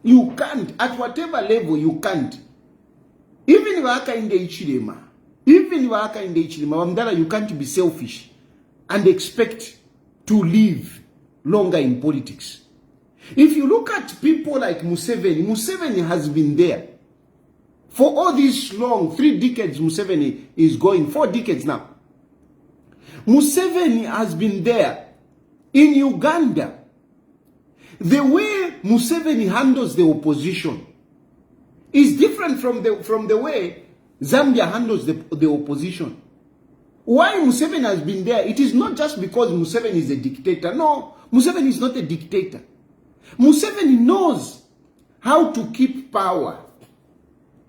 You can't. At whatever level, you can't. Even Haka in Hichilema, Wamdala, you can't be selfish and expect to live longer in politics. If you look at people like Museveni has been there. For all this long, 3 decades Museveni is going, 4 decades now. Museveni has been there. In Uganda, the way Museveni handles the opposition is different from the way Zambia handles the opposition. Why Museveni has been there, it is not just because Museveni is a dictator. No, Museveni is not a dictator. Museveni knows how to keep power.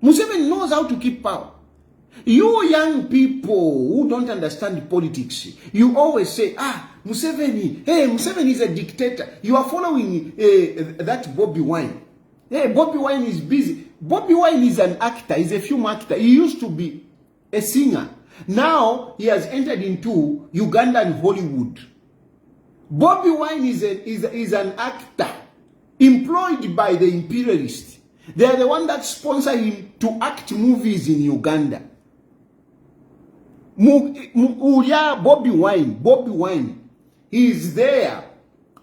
Museveni knows how to keep power. You young people who don't understand politics, you always say, Museveni, hey, Museveni is a dictator. You are following that Bobby Wine. Hey, Bobby Wine is busy. Bobby Wine is an actor, he's a film actor. He used to be a singer. Now he has entered into Ugandan Hollywood. Bobby Wine is an actor employed by the imperialists. They are the one that sponsor him to act movies in Uganda. Bobby Wine, he is there.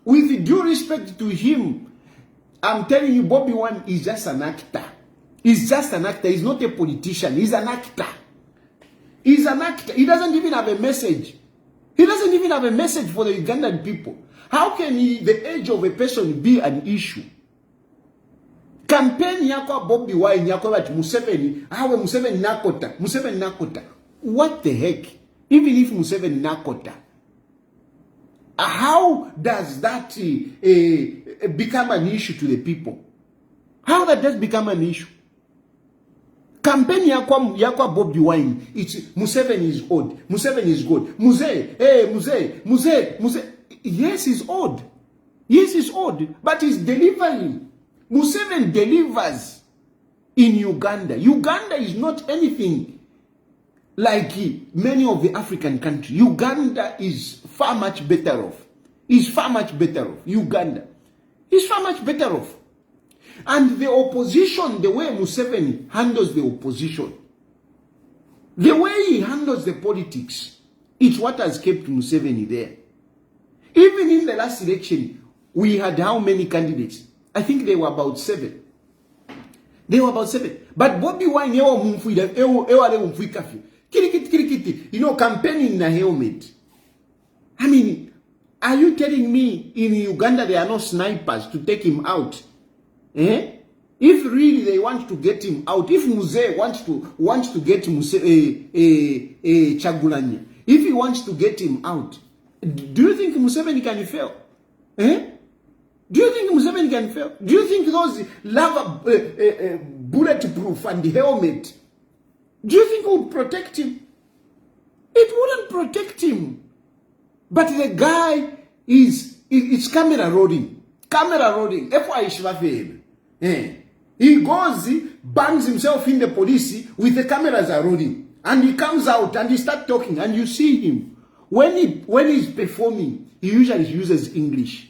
With due respect to him, I'm telling you, Bobby Wine is just an actor. He's just an actor. He's not a politician. He's an actor. He's an actor. He doesn't even have a message. He doesn't even have a message for the Ugandan people. How can the age of a person be an issue? Campaign yako Bobby Wine yako at Museveni, Museveni nakota. What the heck? Even if Museveni nakota, how does that become an issue to the people? How does that become an issue? Campaign yakwa Bobby Wine, it's Museveni is old. Museveni is good. Muse. Yes, he's old. Yes, he's old. But he's delivering. Museveni delivers in Uganda. Uganda is not anything like many of the African countries. Uganda is far much better off. Is far much better off. Uganda is far much better off. And the opposition, the way Museveni handles the opposition, the way he handles the politics, it's what has kept Museveni there. Even in the last election, we had how many candidates? I think they were about 7. But Bobby Wine, campaigning in a helmet. I mean, are you telling me in Uganda there are no snipers to take him out? If really they want to get him out, if Muse wants to get Chagulanya, if he wants to get him out, do you think Museveni can fail? Do you think Museveni can fail? Do you think those bulletproof and the helmet, do you think it would protect him? It wouldn't protect him. But the guy it's camera rolling. He goes, bangs himself in the police with the cameras are rolling. And he comes out and he starts talking and you see him. When he's performing, he usually uses English.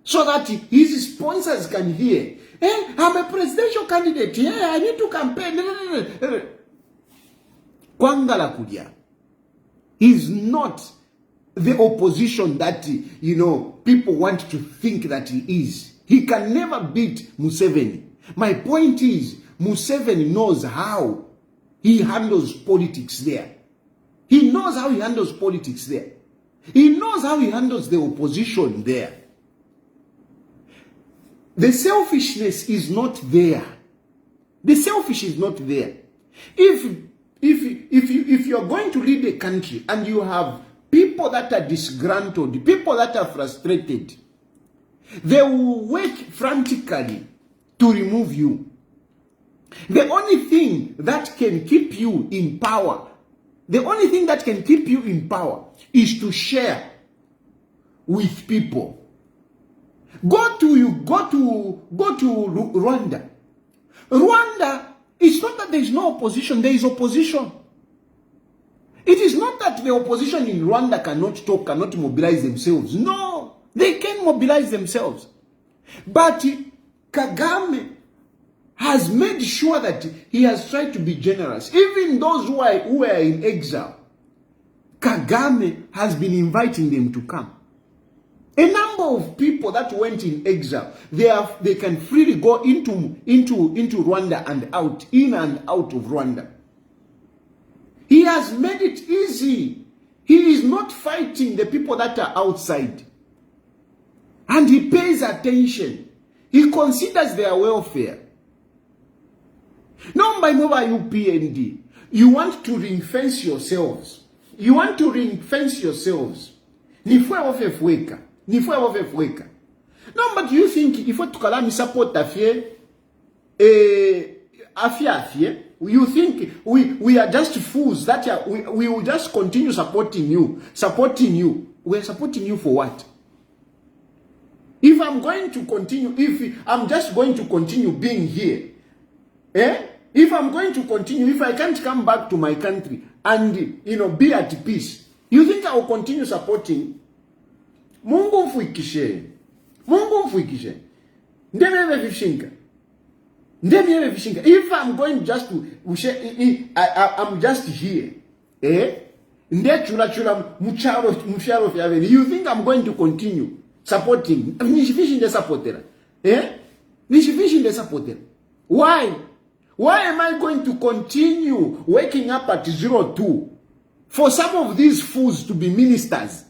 So that his sponsors can hear. I'm a presidential candidate. I need to campaign. Kwangala Kudia. He's not the opposition that, people want to think that he is. He can never beat Museveni. My point is, Museveni knows how he handles politics there. He knows how he handles politics there. He knows how he handles the opposition there. The selfishness is not there. The selfish is not there. If you're going to lead a country and you have people that are disgruntled, people that are frustrated, they will work frantically to remove you. The only thing that can keep you in power, is to share with people. Go to Rwanda. Rwanda, it's not that there is no opposition, there is opposition. It is not that the opposition in Rwanda cannot talk, cannot mobilize themselves. No, they can mobilize themselves. But Kagame has made sure that he has tried to be generous. Even those who are in exile, Kagame has been inviting them to come. A number of people that went in exile, they can freely go into Rwanda and out, in and out of Rwanda. He has made it easy. He is not fighting the people that are outside. And he pays attention. He considers their welfare. No, by UPND, you want to ring-fence yourselves. You want to ring-fence yourselves. Nifwe wafefweka. No, but you think if we tukalami support afye, you think we are just fools that we will just continue supporting you. We are supporting you for what? If I'm going to continue, if I'm just going to continue being here, if I'm going to continue, if I can't come back to my country and, be at peace, you think I will continue supporting? Mungu mfuikishe. Ndemebe vishinga. If I'm going just to, I'm just here, chula mucharo fyaveni. You think I'm going to continue supporting? Nishifishinde supportera. Why? Why am I going to continue waking up at 02 for some of these fools to be ministers?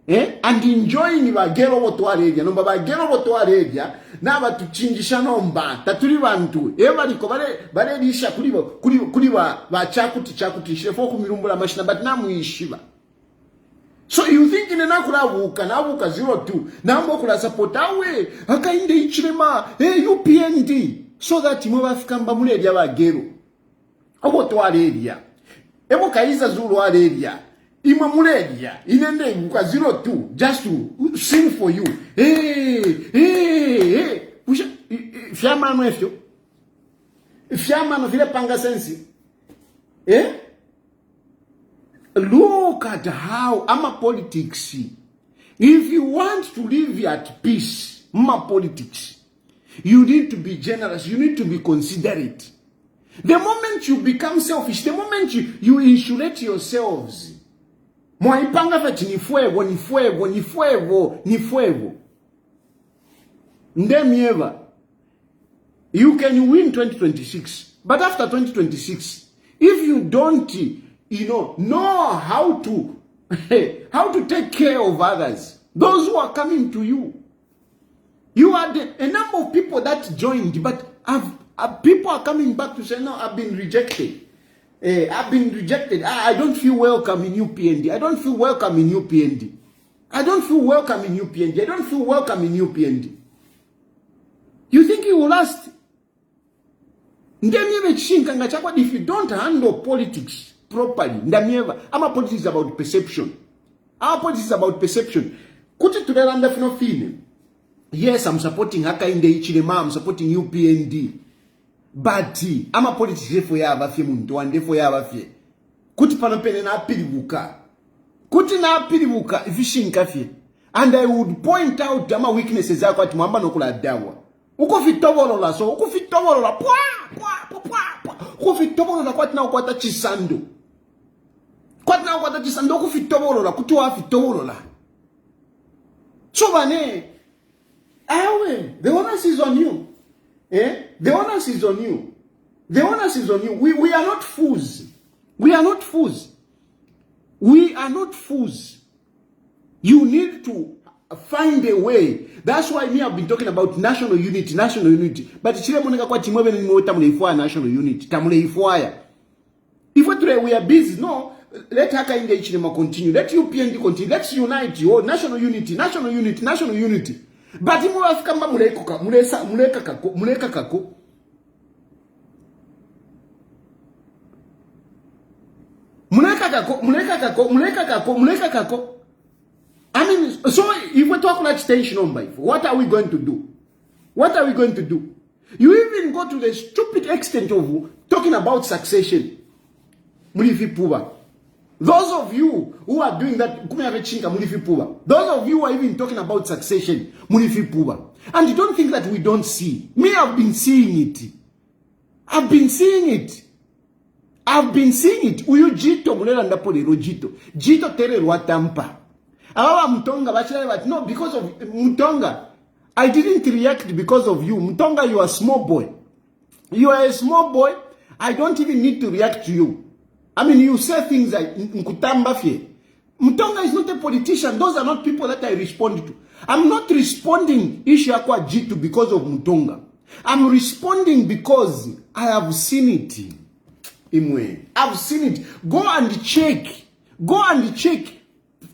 And enjoying bagero botwaredia no bagero botwaredia na batuchingisha nomba taturi bantu baliko bare risha kuri ba chakuti shefo ku mirumbula mashina but namuishiba. So you think in nabuka 02 nambo kula support awe akainde ichirema UPND so that mubafukamba muledia bagero obotwaredia ebo kaiza zulu aredia Ima muledia inende buka 02 just to sing for you. Fiama no efyo. Fiama no vile panga sensi. Look at how ama politics. If you want to live at peace, politics, you need to be generous, you need to be considerate. The moment you become selfish, the moment you insulate yourselves, mwaipanga fati ni fuego. Ndemieva. You can win 2026. But after 2026, if you don't, know how to take care of others, those who are coming to you, you are a number of people that joined, but people are coming back to say, no, I've been rejected. I've been rejected. I don't feel welcome in UPND. I don't feel welcome in UPND. You think you will last? If you don't handle politics properly, our politics is about perception. Yes, I'm supporting Hakainde Ichilema, I'm supporting UPND. But ama politics for ya abafye muntu wande for ya abafye kuti panopene na apiribuka ifishinka fye. And I would point out ama weaknesses zako ati mwamba nokula dawa uko fitobolola so uko fitobolola uko fitobolola kwati na ukwata chisando uko fitobolola kuti wa fitobolola so bane awe the onus is on you. The onus is on you. We are not fools. You need to find a way. That's why I've been talking about national unity. But chile moneka kwa timwe ni mweta mleifua national unity. Tamuleifua. If we are busy, no, let Hakainde Ichilema continue. Let UPND continue. Let's unite. National unity. But imu wafikamba muleka kako. I mean, so if we talk like station on by, what are we going to do? What are we going to do? You even go to the stupid extent of talking about succession. Those of you who are doing that, those of you who are even talking about succession, and you don't think that we don't see. Me, I've been seeing it. I've been seeing it. I've been seeing it. Uyu Jito mulela ndapolero Jito. Jito tere rwatampa. Awa Mutonga bachira but no, because of Mutonga. I didn't react because of you. Mutonga, you are a small boy. You are a small boy. I don't even need to react to you. I mean, you say things like Nkutamba fie. Mutonga is not a politician. Those are not people that I respond to. I'm not responding Ishiakwa Jitu because of Mutonga. I'm responding because I have seen it. Imwe. I've seen it. Go and check. Go and check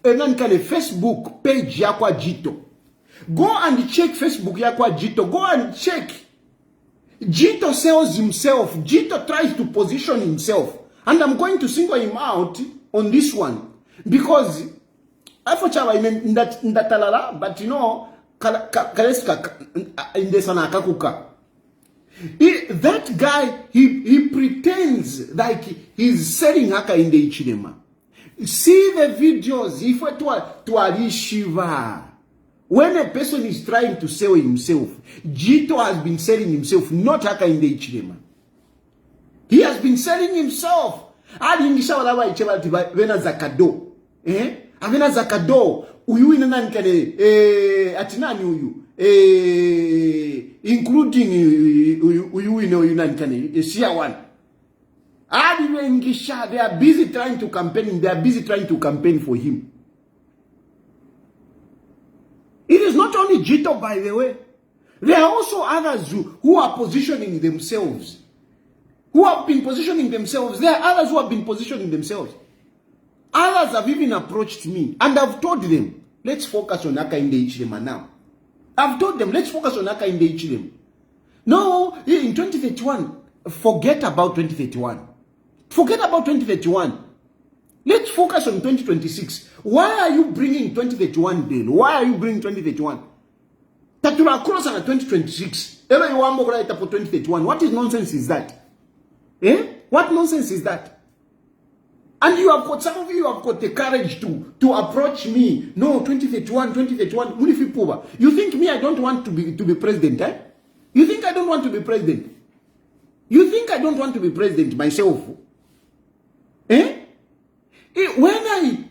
Facebook page Yakwa Jito. Go and check Facebook Yakwa Jito. Go and check. Jito sells himself. Jito tries to position himself. And I'm going to single him out on this one. Because I thought I in that talala, but you know, in the Sanakakuka. That guy, he pretends like he's selling haka in the Ichilema. See the videos, if we to Shiva. When a person is trying to sell himself, Jito has been selling himself, not haka in the Ichilema. He has been selling himself. Alingisha walawa icheba vena zakado. Avena zakado. Uyu ina nankane atinani uyu. Including uyu ina uyu nankane Sia one. Alingisha, they are busy trying to campaign. They are busy trying to campaign for him. It is not only Jito, by the way. There are also others who are positioning themselves. Who have been positioning themselves. There are others who have been positioning themselves. Others have even approached me. And I've told them, let's focus on Aka Inde Ichilema now. I've told them, let's focus on Aka Inde Ichilema. No, in 2031, forget about 2031. Forget about 2031. Let's focus on 2026. Why are you bringing 2031 then? Why are you bringing 2031? Tatura cross on 2026. Ever you want more for 2031. What is nonsense is that? What nonsense is that? And you have got, some of you have got the courage to approach me. No, 2031. You think me I don't want to be president, eh? You think I don't want to be president? You think I don't want to be president myself?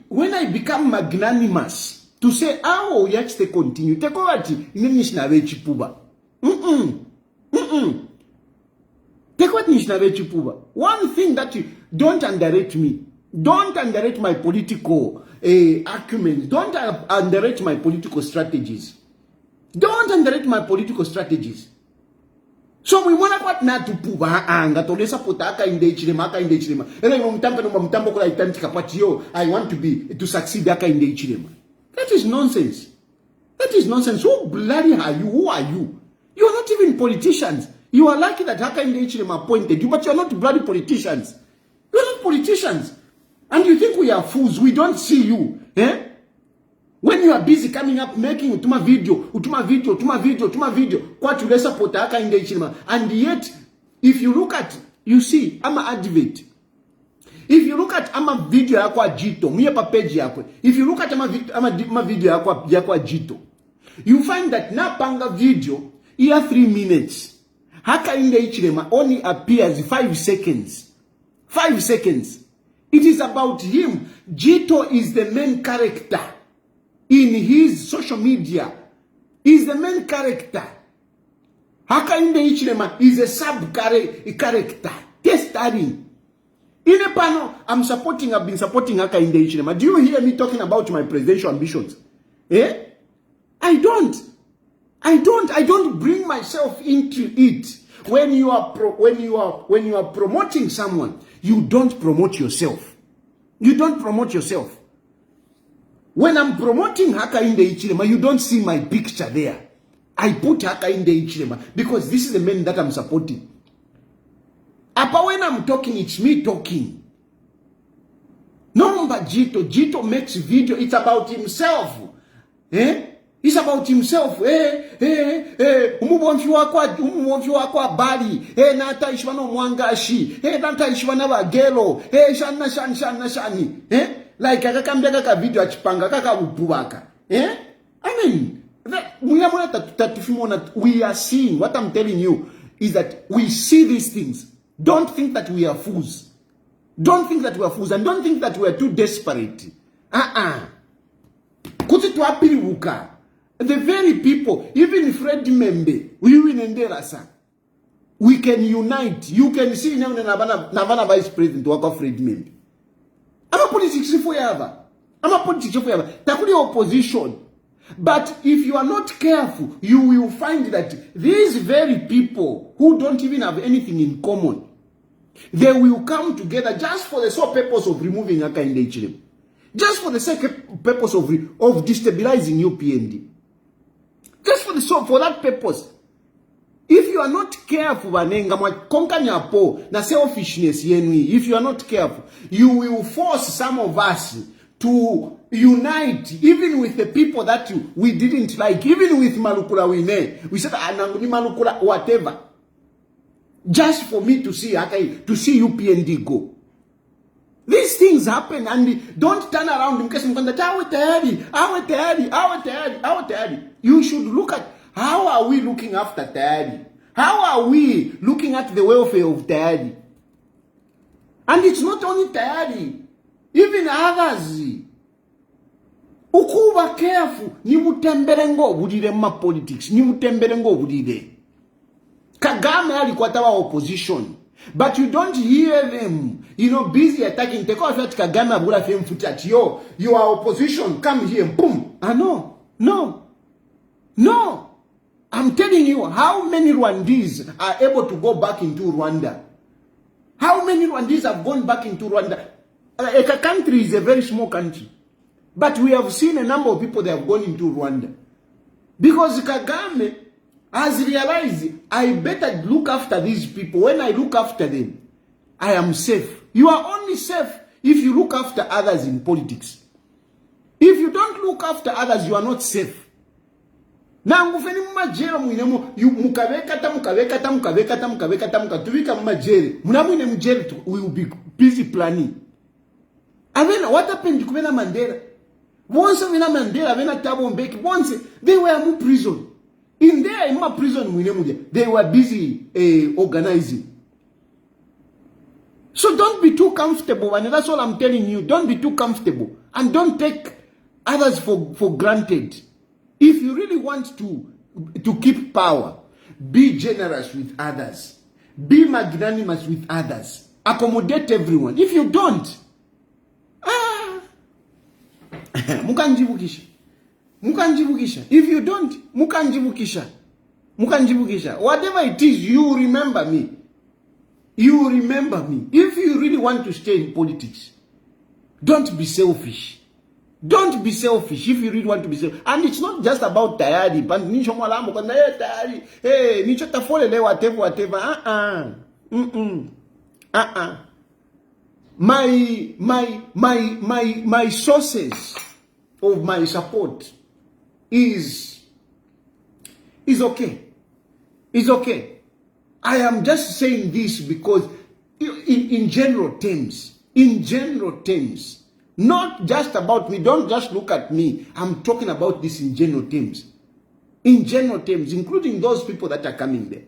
When I become magnanimous to say, oh, yes, they continue. Take over Chipuba. Take what Chipuba. One thing that you don't underrate me. Don't underrate my political arguments. Don't underrate my political strategies. Don't underrate my political strategies. So we want to na tupuba anga tolesa potaka inde ichilema aka inde ichilema. Ela mtambo kula itantika patio. I want to succeed aka inde ichilema. That is nonsense. That is nonsense. Who bloody are you? Who are you? You are not even politicians. You are lucky that Haka Inde Ichilema appointed you, but you are not bloody politicians. You are not politicians. And you think we are fools. We don't see you. When you are busy coming up making utuma video. Kwa tulesa pota Haka Inde Ichilema. And yet, if you look at, you see, I'm an advocate. If you look at ama video yakwa Jito, miye pa page yakwe. If you look at ama video yakwa Jito, you find that na panga video, here 3 minutes. Haka Inde Ichilema only appears 5 seconds. 5 seconds. It is about him. Jito is the main character in his social media. Is the main character. Haka Inde Ichilema is a sub character. Testing. In a panel, I've been supporting Haka Inde Ichilema. Do you hear me talking about my presidential ambitions? I don't bring myself into it. When you are promoting someone, you don't promote yourself. You don't promote yourself. When I'm promoting Haka Inde Ichilema, you don't see my picture there. I put Haka Inde Ichilema because this is the man that I'm supporting. But when I'm talking, it's me talking. No, but Jito makes video. It's about himself. It's about himself. Umubonfi wako abali. Nata ishwana mwangashi. Nata ishwana bagelo. Shani. Like akakambia kaka video achipanga kaka ububaka. I mean, we are seeing, what I'm telling you is that we see these things. Don't think that we are fools. Don't think that we are fools, and don't think that we are too desperate. Kuti tuapiri wuka. The very people, even Fred Membe, we can unite. You can see now Navana Vice President work of Fred Membe. I'm a politics forever. Takuri opposition. But if you are not careful, you will find that these very people who don't even have anything in common, they will come together just for the sole purpose of removing Aka in the HLM. Just for the purpose of destabilizing UPND. Just for that purpose. If you are not careful, na selfishness, if you are not careful, you will force some of us to unite, even with the people that we didn't like, even with Malukula we said, Malukula, whatever. Just for me to see UPND go. These things happen, and don't turn around because you should look at how are we looking after Tayali? How are we looking at the welfare of Tayali? And it's not only Tayali, even others. Ukuba careful, ni mutemberengo budire ma politics, ni mutemberengo budire. Kagame alikuwa tawa opposition. But you don't hear them, busy attacking. Take off that Kagame abura fame footage. Yo, you are opposition. Come here, boom. No. I'm telling you, how many Rwandese are able to go back into Rwanda? How many Rwandese have gone back into Rwanda? A country is a very small country, but we have seen a number of people that have gone into Rwanda because Kagame has realized, I better look after these people. When I look after them, I am safe. You are only safe if you look after others in politics. If you don't look after others, you are not safe. Na ngufeni mmajero mwinemu mukabekata mukatubika mmajere. Munamwine mjere we will be busy planning. Avena what happened to Mandela? Once Mandela, Avena Thabo Mbeki, once they were in prison. In my prison, they were busy organizing. So don't be too comfortable, and that's all I'm telling you. Don't be too comfortable, and don't take others for granted. If you really want to keep power, be generous with others. Be magnanimous with others. Accommodate everyone. If you don't, mukanjibukisha. If you don't, mukanjibukisha. Whatever it is, you remember me. If you really want to stay in politics, don't be selfish. Don't be selfish if you really want to be selfish. And it's not just about Tayali. Whatever. My sources of my support is okay. It's okay. I am just saying this because in general terms, not just about me. Don't just look at me. I'm talking about this in general terms. In general terms, including those people that are coming there.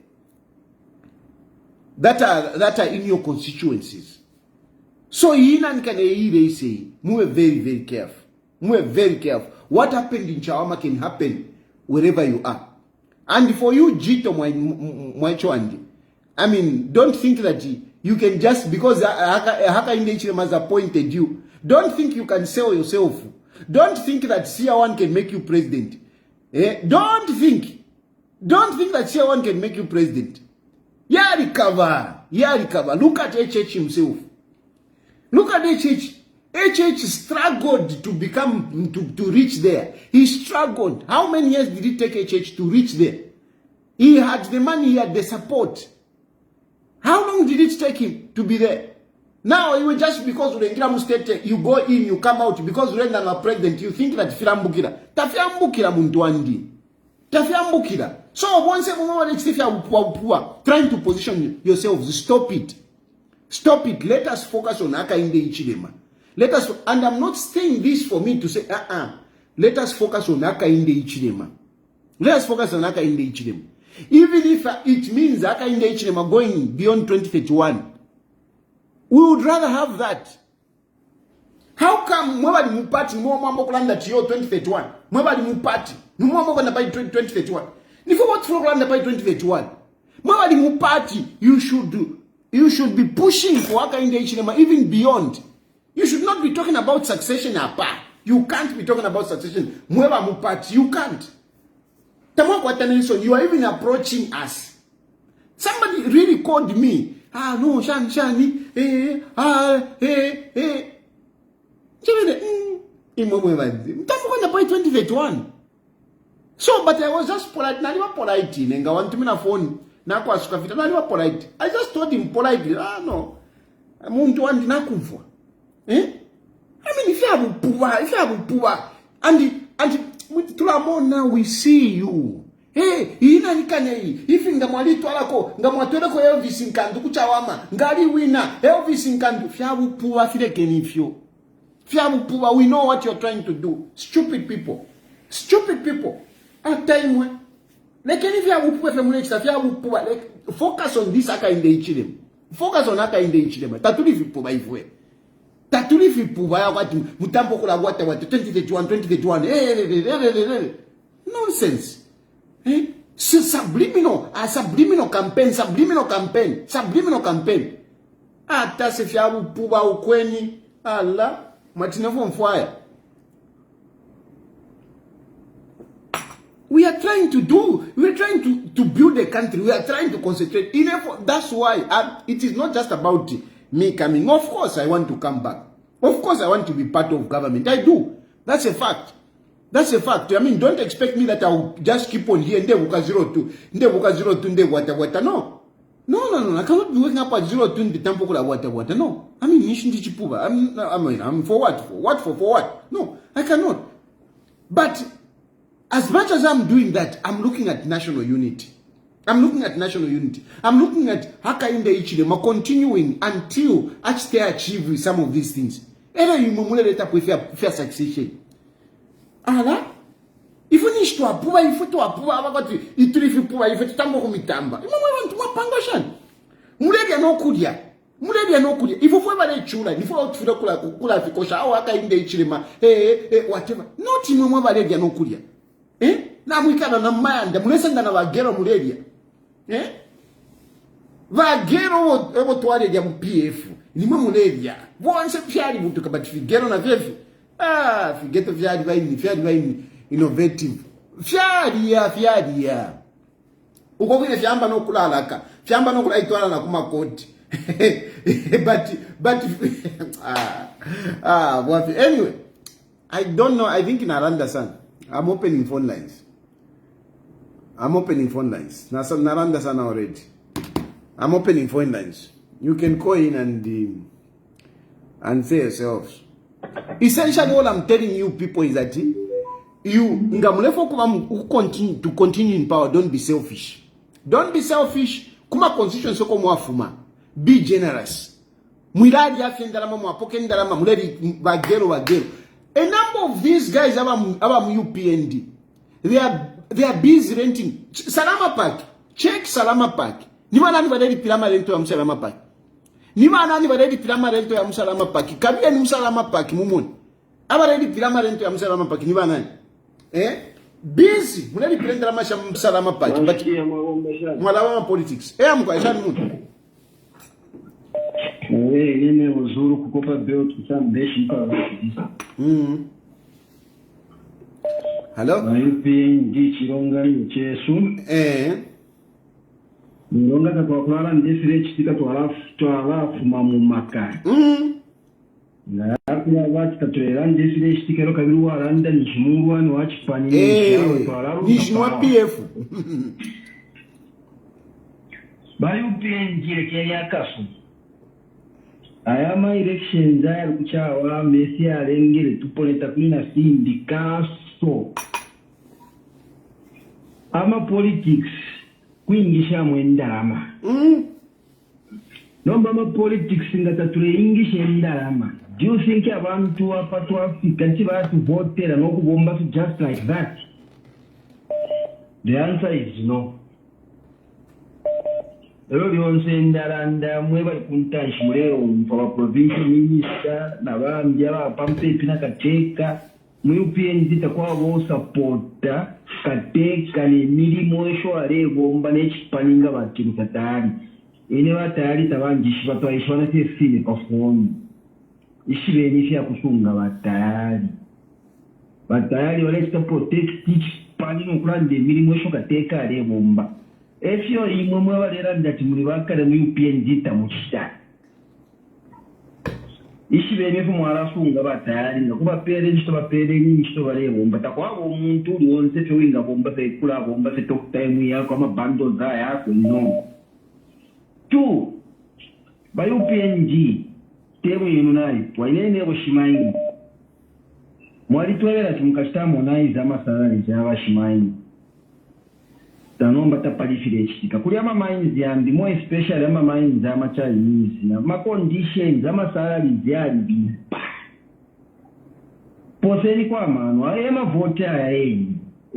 That are in your constituencies. So they say, move very, very careful. Move very careful. What happened in Chawama can happen wherever you are. And for you, Jito Mwaichwandi, I mean, don't think that you can just, because Haka Indechim has appointed you, don't think you can sell yourself. Don't think that CR1 can make you president. Don't think that CR1 can make you president. Yeah, recover. Look at HH himself. Look at HH. HH struggled to to reach there. He struggled. How many years did it take HH to reach there? He had the money, he had the support. How long did it take him to be there? Now, it was just because of the State, you go in, you come out, because Rendan are president, you think that Filambukira. tafyambukira muntu wandi tafyambukira so bonse mumwe chifya upua trying to position yourselves. Stop it. Let us focus on Hakainde Hichilema. And I'm not saying this for me to say let us focus on Hakainde Hichilema. Let us focus on Hakainde Hichilema. Even if it means Hakainde Hichilema going beyond 2031, we would rather have that. How come mwabali mupati mwambo kulanda tiyo 2031? Mwabali mupati mwambo kulanda by 2031. Nifo what for kulanda by 2031? Mwabali mupati, you should be pushing for Hakainde Hichilema even beyond. You should not be talking about succession apart. You can't be talking about succession. Mweba mupati, you can't. You are even approaching us. Somebody really called me. No, Shani, by 2021. So, but I was just polite. Naliwa polite. Nenga want me na phone. Na kwa sukafita. Naliwa polite. I just told him politely. No. Muntu wandi na kumfwa. I mean, if you have poor, and with Tulamona, we see you. Hey, ina nikanye if ngamwali twalako ngamwatwele ko Elvis nkandu ku Chawama ngali wina Elvis nkandu fyabu poor file kenifyo. Fyabu poor, we know what you're trying to do. Stupid people. At time when like if you have poor family fyabu poor, like focus on this Hakainde Hichilema. Focus on Hakainde Hichilema. Tatuli fipo baifwe. Tatuli fipo baya wakati mutambo kula wata 2031. Nonsense. Subliminal campaign. Ata se fyabu puba ukweni. Allah. Matinefo mfwaya. We are trying to build a country. We are trying to concentrate. That's why it is not just about me coming. Of course, I want to come back. Of course, I want to be part of government. I do. That's a fact. I mean, don't expect me that I will just keep on here. No. I cannot be waking up at 02 the temple water. No. I mean, I'm for what? For what? No, I cannot. But as much as I'm doing that, I'm looking at national unity. I'm looking at Hakainde Hichilema continuing until they achieve some of these things. Fair succession. Ala? If we need to approve, tambo kumitamba. Muledia no kudia. If you ever chula, if you kula fikosha au Hakainde Hichilema, whatever. Not in Muledia no kudia. Na mwikana na manda, mulesanga na wagero muledia. Vagero ebo tuwale dia PF. Ni muledia. Bonse pyali butuka but figero na vyevi. Figeto fyadi vaini innovative. Fyadi ya. Uko kwenye fyamba no kulalaka. Fyamba no kulaitwala na kumakoti. But anyway, I don't know. I think in Aranda San, I'm opening phone lines. Naranda San already. I'm opening phone lines. You can call in and say yourselves. Essentially, all I'm telling you people is that continue in power. Don't be selfish. Kuma constitution soko mwafuma. Be generous. Mwiladi ya fiendalama mwapoke ndalama mwiladi wagero. A number of these guys are UPND. They are busy renting Salama Park. Check Salama Park. Nima nani vadeli pilama rento ya Salama Park. Kabia ni Salama Park mumuni. Aba ready pilama rento ya Salama Park nima nani? Busy. Muleli pilenda la masha Salama Park. But mwalawa politics. Mkwa ishani munu. Nene uzuru kukopa beo tusambeshi mpa. Hello? Na UPND Chironga Nchesu. Nilonga kwa kulala ndesire chitika twalafu mamumaka. Na ya watu tatwela ndesire chitika lo kabiru waranda nishimungwa ni wachipani nishimwa PF. Bayu PNG Kenya kasu. Ayama election zaya kuchawa Messi alengele tuponeta kuna sindikaso. ama politics kuingisha mwendalama nomba ama politics ngatatule ingisha endalama. Do you think abantu apa to Africa tibatu votera nokubomba just like that? The answer is no. Lero lyonse endalanda mwe bali kuntanshi mulero mpa provincial minister nabambya bapampepi nakateeka mu UPNZ takwabo supporta kateeka n'emirimu eshwala egomba n'ekipaninga bakiruka tayali ene batayali tabangishi batwayishwa na tesine perform ishibeni fya kusunga batayali waleta protect pani nokulanda emirimu esho kateeka alegomba efyo imwe mwe balera ndati muri bakale mu UPNZ tamushita ishibeni fu mwarasunga batayali ngakuba parents to baparents to balegomba takwabo omuntu lyonse fyo winga bomba sekula bomba se talk time yako ama bando za yako no. 2 ba UPNZ temu yununai wainene bushimaini mwali twelera tumukashitamo nai za masalari za bashimaini tanomba tapalifire chika kuli ama mines yandi more especially ama mines za Chinese na ma conditions za masalari zali bipa poseni kwa mano ayema vote ayayi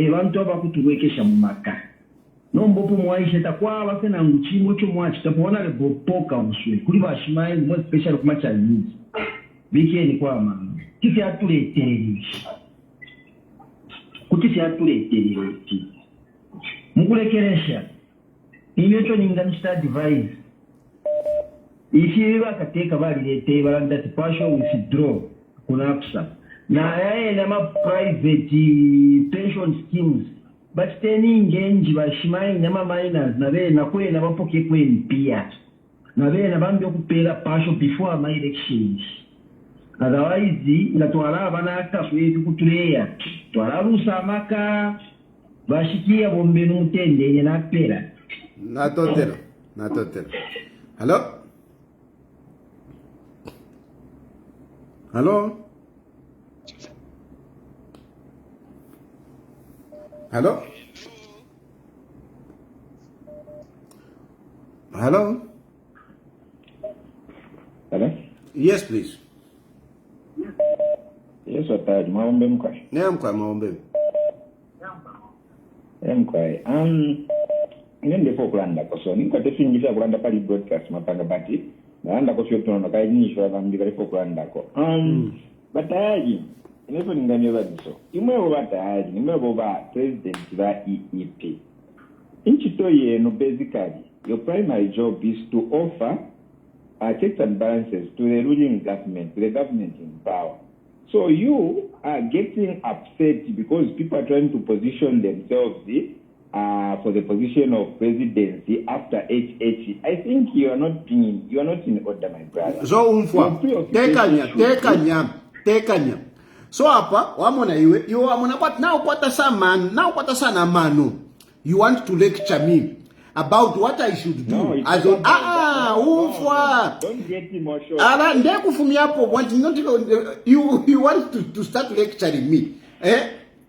abantu abakutuwekesha mu maka nombopo mwaisha takwa basena nguchimo cyo mwachi tapona le bopoka uswe kuli bashimaini more especially kuma Chinese bikeni kwa mano kiti atuletererisha kuti atuletererisha mukulekeresha niyo cyo ninganisha advice ifi bakateka balilete balanda partial withdraw kunapsa na yaye na ma private pension schemes but teningi enji bashimayi na ma minors na bena kwena bapoke kwempia na bena bambyo kupera partial before ama elections. Otherwise ngatwala abana akafu kutuleya twalarusa amaka bashikia bombe n'umutende na pera natotero. Hello. Hello. Yes, please. Yes, what maombe mkwa. Mkwa maombe. Mkwa. Ngende fo kulanda koso. Ninka definisa kulanda pali broadcast mapanga bati. Naanda ko sio tono kai ni shwa bambi fo kulanda ko. Batayi. Ineso ninganye badiso. Imwe bo batayi, imwe bo ba president ba EEP. Inchito no basically your primary job is to offer checks and balances to the ruling government, to the government in power. So you are getting upset because people are trying to position themselves for the position of presidency after HH. I think you are not in order, my brother. So tekanya. So hapa wamona iwe you wamona but now kwata sana manu. You want to lecture me about what I should do. No, don't get emotional. You want to start lecturing me.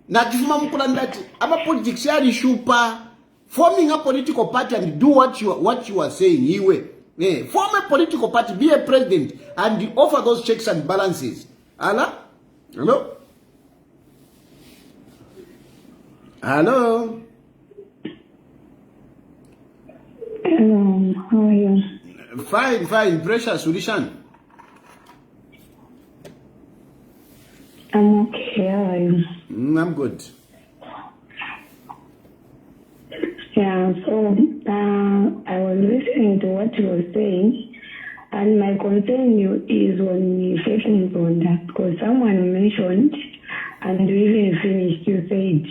Na kifuma mkulandati aba politics yali shupa forming a political party and do what you are saying iwe. Form a political party, be a president and offer those checks and balances. Hello? Hello, how are you? Fine. Precious, Ulishan. I'm okay, how are you? I'm good. Yeah, so I was listening to what you were saying, and my concern is on Faith Musonda, because someone mentioned, and you even finished, you said,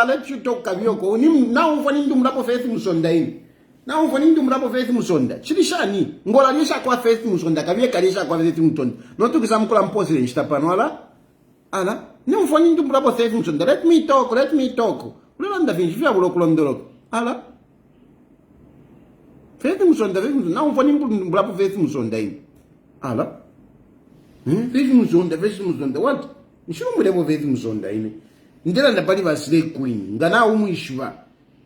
let you talk Kabioko. Now for him to mrapo Faith Musonda in. Now for him to mrapo Faith Musonda. Chilishani, Ngola Nisha kwa Faith Musonda, Kabia Karisha kwa Faith Musonda. Not to some clamposi in Stapanwala. Ala, no for him to mrapo Faith Musonda. Let me talk. Remember the fish, Ala. Faith Musonda, now for him to mrapo Faith Musonda in. Ala. Faith Musonda, what? Nshimulebo Faith Musonda ine. Ndela ndapali ba slay queen. Ngana umwishwa.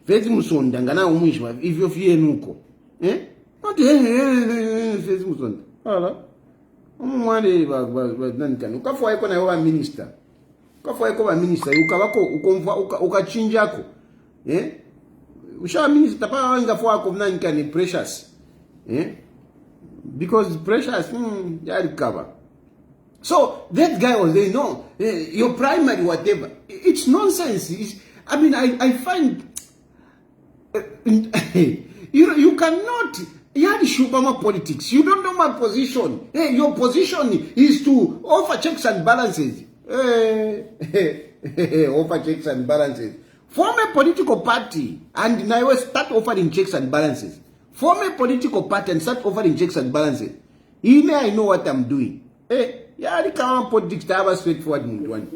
Faith Musonda ngana umwishwa if you fear nuko. Not Faith Musonda. Ala. Umwale ba nankani. Ukafwa iko na yoba minister. Ukafwa iko ba minister ukabako ukomva ukachinjako. Usha minister pa wanga fwa ko nankani precious. Because precious ya recover. So that guy was saying, no, your primary whatever. It's nonsense. I find you cannot. Shubama politics. You don't know my position. Your position is to offer checks and balances. Offer checks and balances. Form a political party and now start offering checks and balances. Form a political party and start offering checks and balances. I know what I'm doing. Yeah, the common politics to have a straightforward one.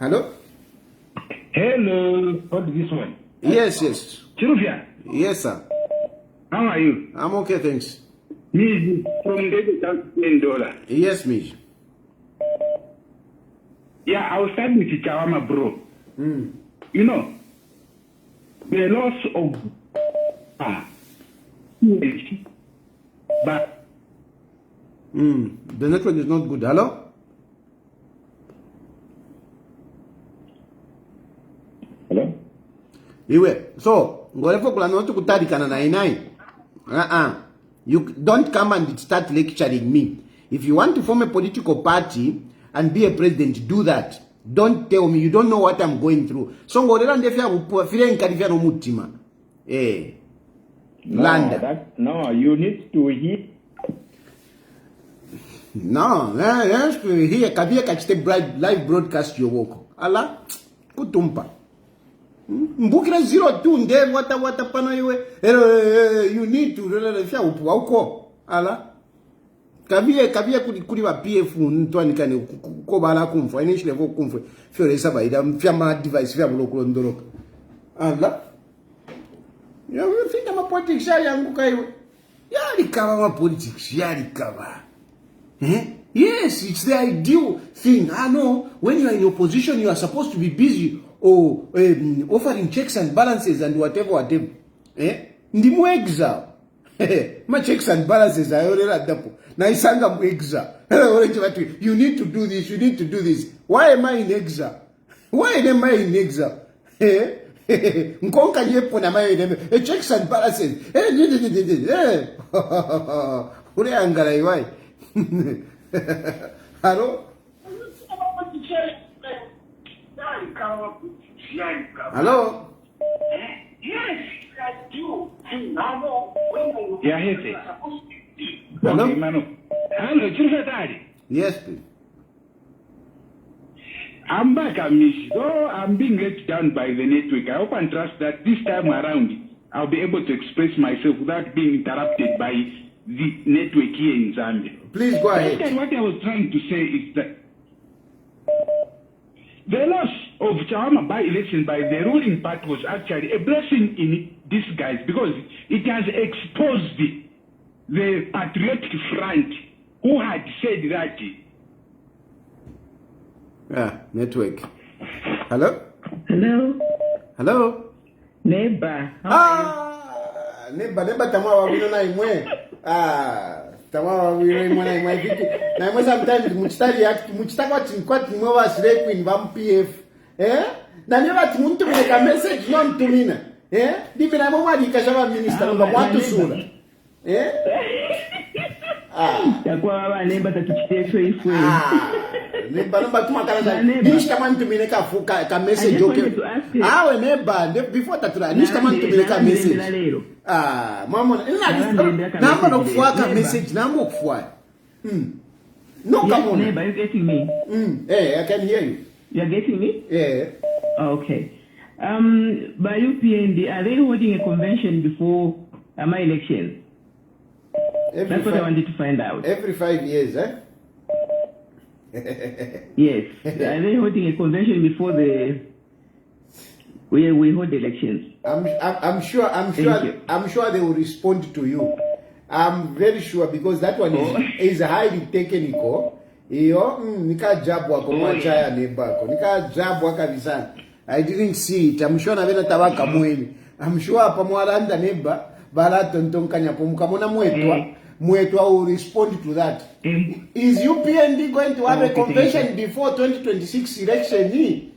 Hello? Hello, what is this one? Yes. Chilufya? Yes, sir. How are you? I'm okay, thanks. Me from David $10. Yes, Mish. Yeah, I was starting with Chawama, bro. You know, the loss of but the network is not good. Hello? Hello? Iwe. So, ngolefo kula notu kutarikana na inai. You don't come and start lecturing me. If you want to form a political party and be a president, do that. Don't tell me you don't know what I'm going through. So ngorela ndefya kupufire nkalifya no mutima. No, you need to hear. No, yes, here kabia kachite live broadcast yowoko. Ala, kutumpa. Mbukira 02 nde wata pana iwe. You need to refya upu auko. Ala. Kabia kuli wa PF ntwani kani ko bala kumfwa initially level kumfwa. Fere saba ida mfya device fya buloko ndoroka. Ala. Ya mfika ma politics yangu kaiwe. Yali kama ma politics yali kama. Yes, it's the ideal thing. I know when you are in opposition, you are supposed to be busy or offering checks and balances and whatever. Ndimwegza. My checks and balances are already at the na isanga mwegza. You need to do this, you need to do this. Why am I in exa? Why am I in exa? Nkonka yepo na mayo checks and balances. Ule angala iwai. Hello? Hello? Yes, I do. yeah, here's it. Hello? Okay, Manu. Hello, Chilufya Tayali. Yes, please. I'm back, I miss. Though I'm being let down by the network, I hope and trust that this time around I'll be able to express myself without being interrupted by the network here in Zambia. Please go ahead. What I was trying to say is that the loss of Chawama by-election by the ruling party was actually a blessing in disguise because it has exposed the patriotic front who had said that. Yeah, network. Hello? Hello? Neighbor. Neighbor tamawa wino na imwe. Tamawa wino imwe na imwe viki. Na imwe sometimes muchitaka kwati imwe wa slay queen wa MPF. Na niwa timuntu mweka message no mtumina. Dibi na imwe wadi kashaba minister mba watu sura. Takuwa waba neighbor tatuchitesho ifwe. Neighbor tuma kana nishi kama mtumine ka message okay. We neighbor before tatura nishi kama mtumine ka message. Mama namba no kufuaka message namba kufuaka. No, yes, come on. Neighbor, are you getting me? Hey, I can hear you. You're getting me? Yeah. Okay. By UPND, are they holding a convention before my elections? That's what I wanted to find out. Every 5 years, Yes. Are they holding a convention before we hold elections? I'm sure they will respond to you. I'm very sure because that one is highly technical. Iyo nikajabwa kwa machaya nebako. Nikajabwa kabisa. I didn't see it. I'm sure na vena tabaka mweni. I'm sure hapa mwalanda neba balato ntonkanya pomkamona mwetwa will respond to that. Is UPND going to have a convention before 2026 election?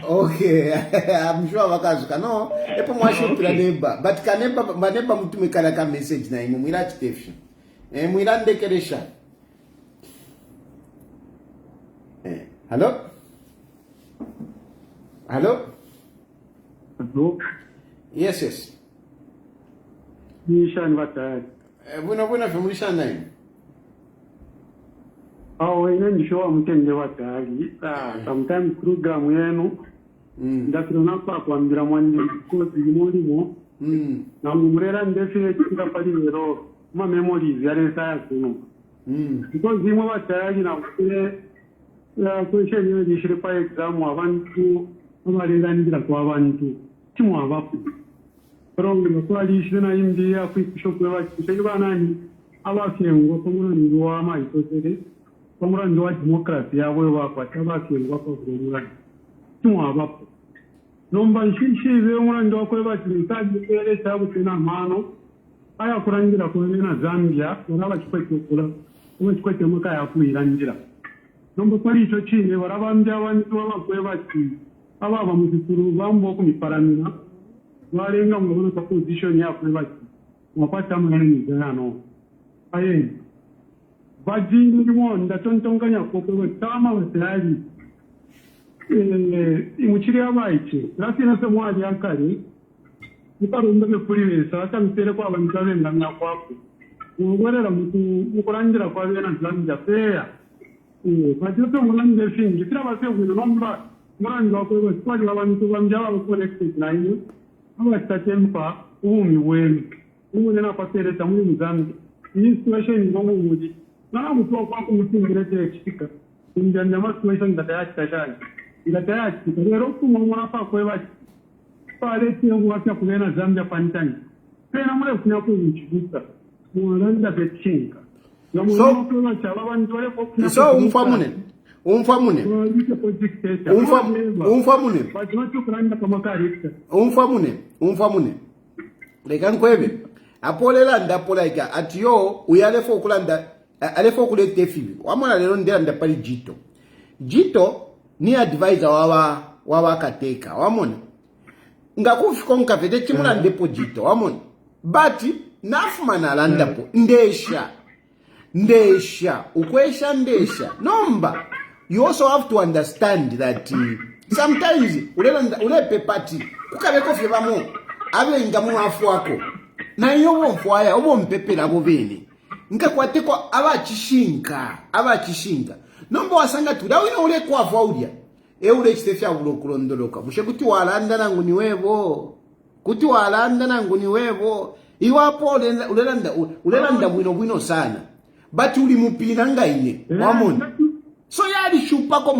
Okay, I'm sure wakazuka no epo mwashipira neba but kaneba mutumikana ka message na imu mwila chitefsha mwila ndekeresha. Hello? Hello? Yes. Nishan Vatari. Buena Femulishan name. Oh, in show Mutende Vatari. Sometimes program yenu. That will not pop on Gramandi because the Molimo. Now, Murera and definitely the Padiro. My memory is very sad to know. Because the Vatari now, the question you should reply exam 1 2. Amarizanira kwa abantu timwa bapu rongo kwalishina India kwishokwe bakisheba nani abakengwa komurandwa amaitosere komurandwa democracy yawe bakwakabakengwa ko kurura timwa bapu nomba nshishize omurandwa ko bakiritaje ere tabu tena mano aya kurangira ko na Zambia uraba kikwekukula umwe muka yakuirangira nomba kwali ico chine barabambya abantu babakwe baki ababa muzikuru bambo ku miparamina barenga mu ka position ya kwe baki mapata mwana ni jano aye bajingi ndimo ndatontonganya ko ko tama wasali imuchiri abayiche rafina se mwaje akari iparumbe ke pulisa atamtere kwa abantu babenga nakwako ngorera mukurangira kwa bena Zambia feya bajoto mulanje fingi tira base kuno nomba muranga ko kwali abantu bamjaba connected na ino abastatempa umi wenu na pasere tamu muzambi iyi situation ngo muji na mtu kwa kumtingirete chika indanda ma situation ndatayachita lero kumwa pa kwa pale tio kwa kulena Zambia pantani tena mure kunya kuchibuka muranda betchinga so umfamune lekan kwebe apolela ndapolaika atiyo uyalefo okulanda alefo okulete fibi wamona lero ndera ndapali jito ni advisor wawa kateka wamona ngakufika nkafete chimuna ndepo jito wamona bati nafumana alandapo ndesha ukwesha ndesha nomba. You also have to understand that sometimes ulepe party kukabeko febamo abe ngamu afu wako na yobo mfwaya obo mpepera abo bene nkakwateko abachishinga nomba wasanga tuda wino ule kwa faudia ule chitefya ulokulondoloka bushe kuti walanda nangu ni webo iwapo ulelanda bwino sana but uli mupina ngaine wamona so yali shupako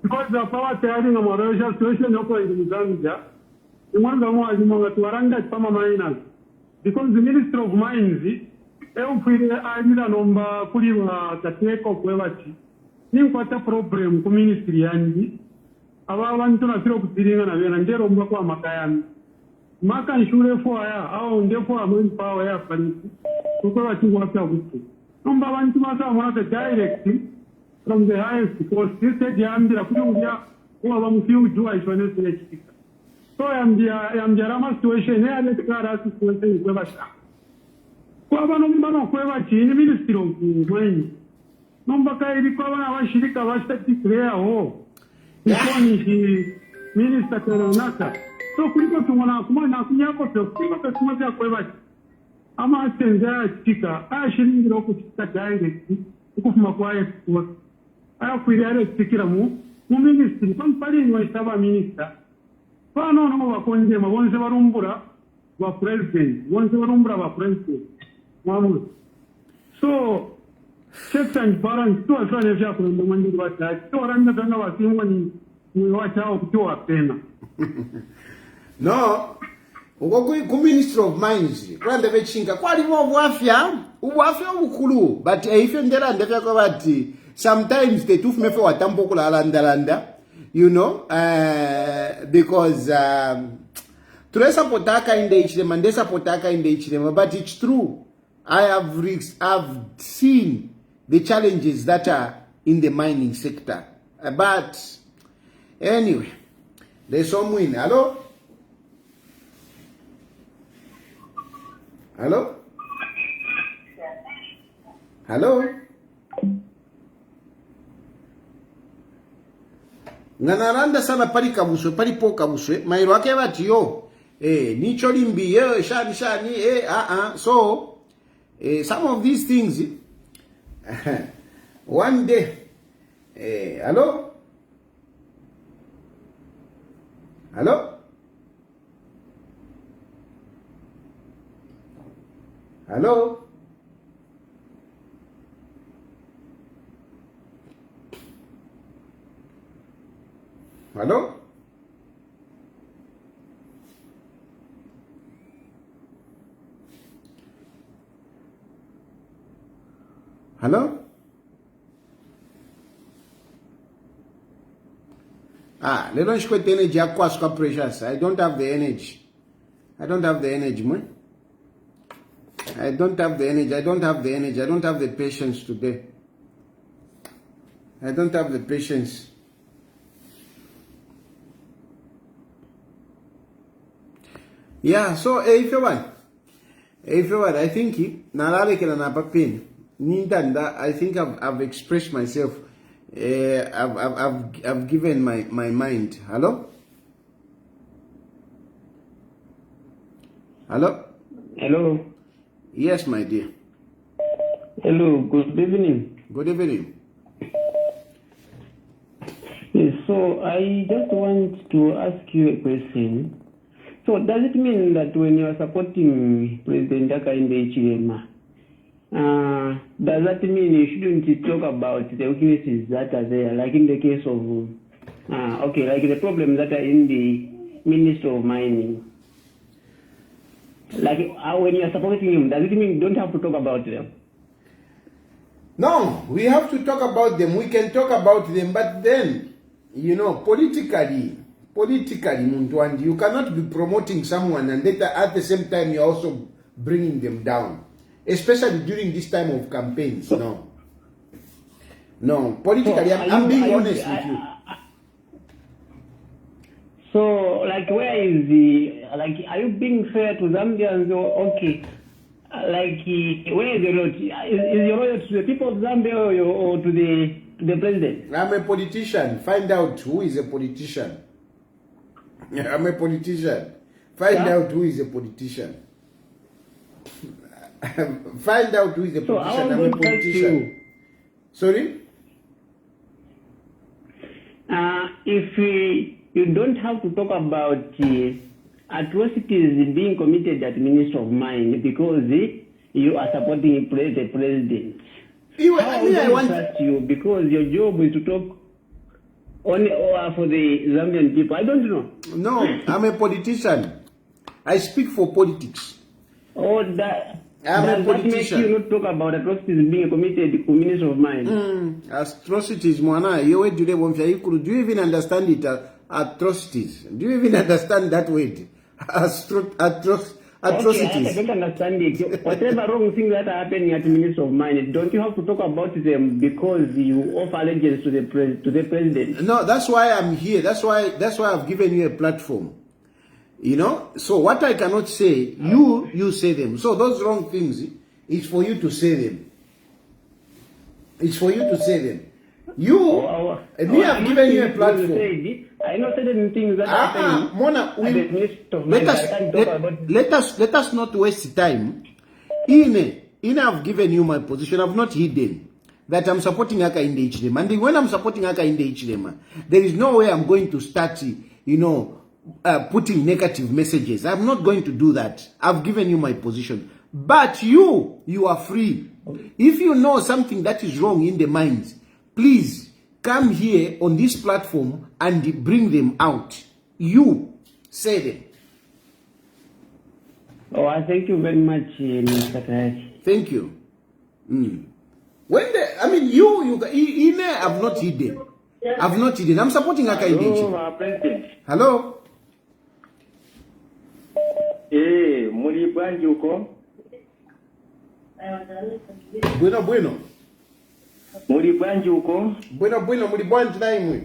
because the power tayari na mwarosha situation yoko ingizanja imwanza mwaji mwanga tuwaranga pama miners because the Minister of Mines eufire ajira nomba kuli wa kateko kwebachi ni mkwata problem ku ministry yanji aba abantu na siro kuziringa na bena ndero mba kwa makayami maka nshure foya au ndefo amwe power ya polisi kuko bachingwa pya gutu nomba abantu basamura direct from the highest post this said yambira kunyumya kuba bamufiuju aishone selekika so yambira rama situation ya le kara situation kwebasha kwa bano mbano kwebachi ni ministry of mines nomba kairi kwa bana bashirika bashati clear ho ikoni shi minister Taranaka so kuliko tumona kumana kunyako kuliko tumoja kwebachi ama asenza chika ashiringira okuchika direct ukufuma kwa export aya kwirare tikira mu ministry pampali ni wasaba minister pano no bakonje mabonse barumbura ba president mamu so checks and balance to afanya vya kuenda mwandi bata to randa tanga wasimwa ni wacha okutoa pena no ku Ministry of Mines kuranda vechinga kwaliwo ubwafya obukulu but ife ndera ndefya kwa bati sometimes the tooth mefe watambo kulalanda you know because Turesa potaka in the Ichilema, Ndesa potaka in the Ichilema, but it's true. I've seen the challenges that are in the mining sector. But anyway, there's some win. Hello? Hello? Hello? Nganaranda sana pali kabuswe, pali po kabuswe, mairo wake bati yo. Nicho limbi, shani, so, some of these things, one day, hello? Hello? Hello? Hello? Hello? They don't squat energy aquasca precious. I don't have the energy. I don't have the energy, man. I don't have the energy. I don't have the patience today. I don't have the patience. Yeah, so if you want, I think I think I've expressed myself. I've given my mind. Hello? Hello? Hello. Yes, my dear. Hello. Good evening. Good evening. Yes, so I just want to ask you a question. So does it mean that when you are supporting President Hakainde Hichilema, does that mean you shouldn't talk about the weaknesses that are there, like in the case of, like the problems that are in the Ministry of Mining? Like when you are supporting him, does it mean you don't have to talk about them? No, we have to talk about them. We can talk about them, but then, politically, and you cannot be promoting someone and at the same time you're also bringing them down, especially during this time of campaigns. No, politically, I'm being honest with you. So, like, where is the, are you being fair to Zambians or, okay, where is the loyalty? Is your loyalty to the people of Zambia or to the president? I'm a politician. Find out who is a politician. I'm a politician. Find out who is a politician. Find out who is a politician. I'm a politician. Sorry? If you don't have to talk about atrocities being committed at Ministry of Mine because you are supporting the president. I want to trust you because your job is to talk only for the Zambian people. I don't know. No, I'm a politician. I speak for politics. I'm a politician. That makes you not talk about atrocities being committed to Ministry of Mine? Atrocities, Mwana. Do you even understand it? Atrocities. Do you even understand that word? Atrocities. Okay, I don't understand it. Whatever wrong things that are happening at the Ministry of Mine, don't you have to talk about them because you offer allegiance to the president? No, that's why I'm here. That's why I've given you a platform. So what I cannot say, you say them. So those wrong things, it's for you to say them. It's for you to say them. I've given you a platform. I know certain things that are happening. Mona, let us not waste time. I've given you my position. I've not hidden that I'm supporting Hakainde Hichilema. And when I'm supporting Hakainde Hichilema, there is no way I'm going to start, putting negative messages. I'm not going to do that. I've given you my position. But you are free. If you know something that is wrong in the minds, please come here on this platform and bring them out. You say them. Oh, thank you very much, Mr. Tayali. Thank you. When you have not hidden. I've not hidden. I'm supporting Akainde. Hello, President. Hello. Muri bwanji uko? Bueno. Muri bwanji uko? Bueno, muri bwanji na imwe.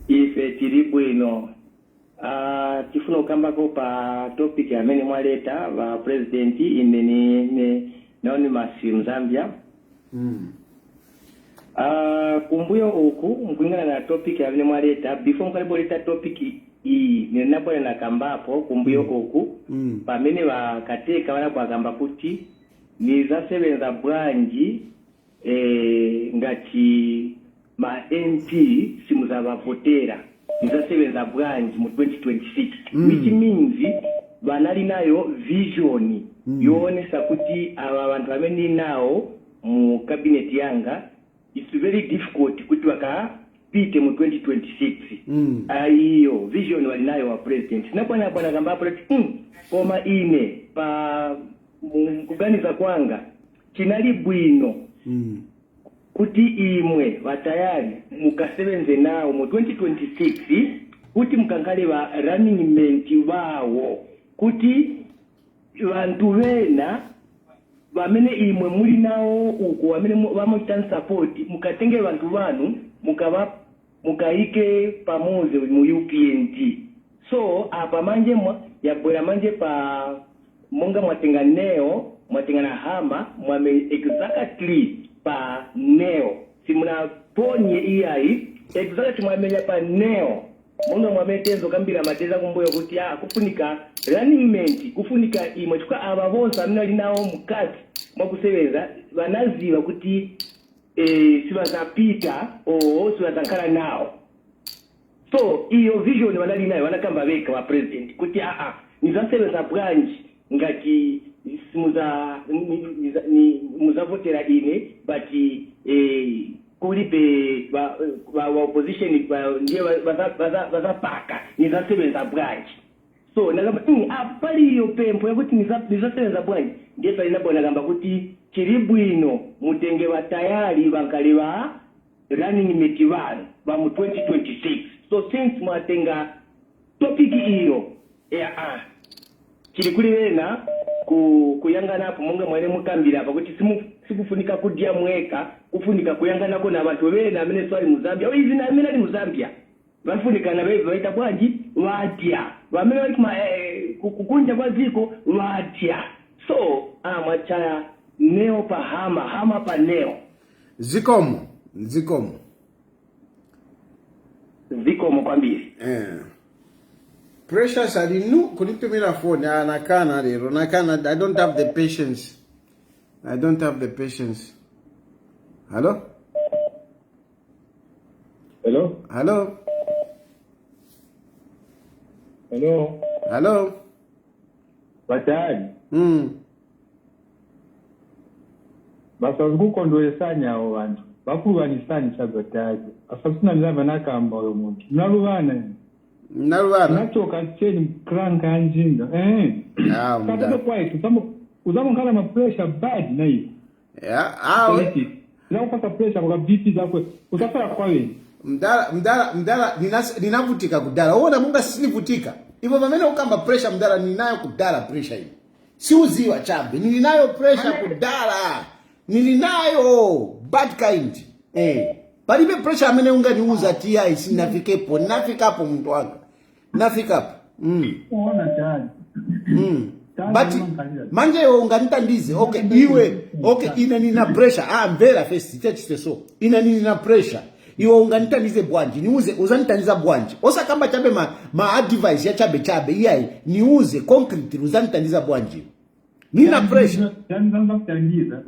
Ife tiri bwino. Tifuna ukambako pa topic ya mene mwaleta wa president imeni anonymous Zambia. Kumbuyo oku mkwingana na topic ya mene mwaleta before mkalibo leta topic hii ninapo na kambapo kumbuyo oku pamene wakateka wana kwa kamba kuti niza sevenza branji ngati ma MP simu za votera niza sevenza branji mu 2026 which means banali nayo vision yoonesa kuti aba bantu bamene nawo mu cabinet yanga it's very difficult kuti wakapite mu 2026 ayo vision walinayo wa president napona kamba president koma ine pa kuganiza kwanga kinali bwino kuti imwe watayari mukasebenze nawo mu 2026 kuti mkankale ba running mate bawo kuti bantu bena bamene imwe muri nawo uko bamene bamutan support mukatenge bantu banu mukaike pamoze mu UPND so apa manje yabwera manje pa monga mwatenga neo mwatenga na hama mwame exactly pa neo simuna ponye iyai exactly mwamenya pa neo monga mwame tenzo kambira mateza kumboyo kuti kufunika running mate kufunika imwe chukwa aba bonse amina linawo mukati mwakusebeza banaziba kuti sibazapita sibazakhala nawo so iyo vision banali nayo banakamba beka wa president kuti nizasebeza branch ngati muzavotera ine but kulipe wa opposition ndiye bazapaka nizasebenza branch so nagamba apali iyo pempo yakuti nizasebenza branch ndiye palinabona gamba kuti chiri bwino mutenge batayali bankale ba running mate banu ba mu 2026 so since mwatenga topic iyo chiri kuli wena kuyangana hapo munga mwene mukambira hapa kuti sikufunika kudia mweka kufunika kuyangana ko na watu wena amene swali mu Zambia hivi na amene ali mu Zambia bafunika na wewe waita bwanji watia wamene wali kukunja kwa ziko watia so mwachaya neo pa hama pa neo zikomo kwambiri Precious alinu kunitumira phone nakana lero nakana I don't have the patience Hello batali basazikukondwesanya abo bantu bakubanisanyisa batali asasuna mzamba nakamba oyo muntu nalubana nachoka cheni kranka njinga kata kwaito uzamukhala ma pressure bad na hiyo kupata pressure kwa BP zako utafara kwawe mdala ninavutika kudala uona munga sinivutika hivyo pamene ukamba pressure mdala ninayo kudala pressure hii si uziwa chambe ninayo pressure kudala ninayo bad kind palibe pressure amene unganiuza TI sinafikepo nafikapo mtu wanga nafikapo uona tayari but manje unganitandize okay iwe okay ina nina pressure mvera first teach so ina nina pressure iwe unganitandize bwanji niuze uzanitandiza bwanji osakamba chabe ma advice ya chabe iyai niuze concrete uzanitandiza bwanji nina pressure yanza kutangiza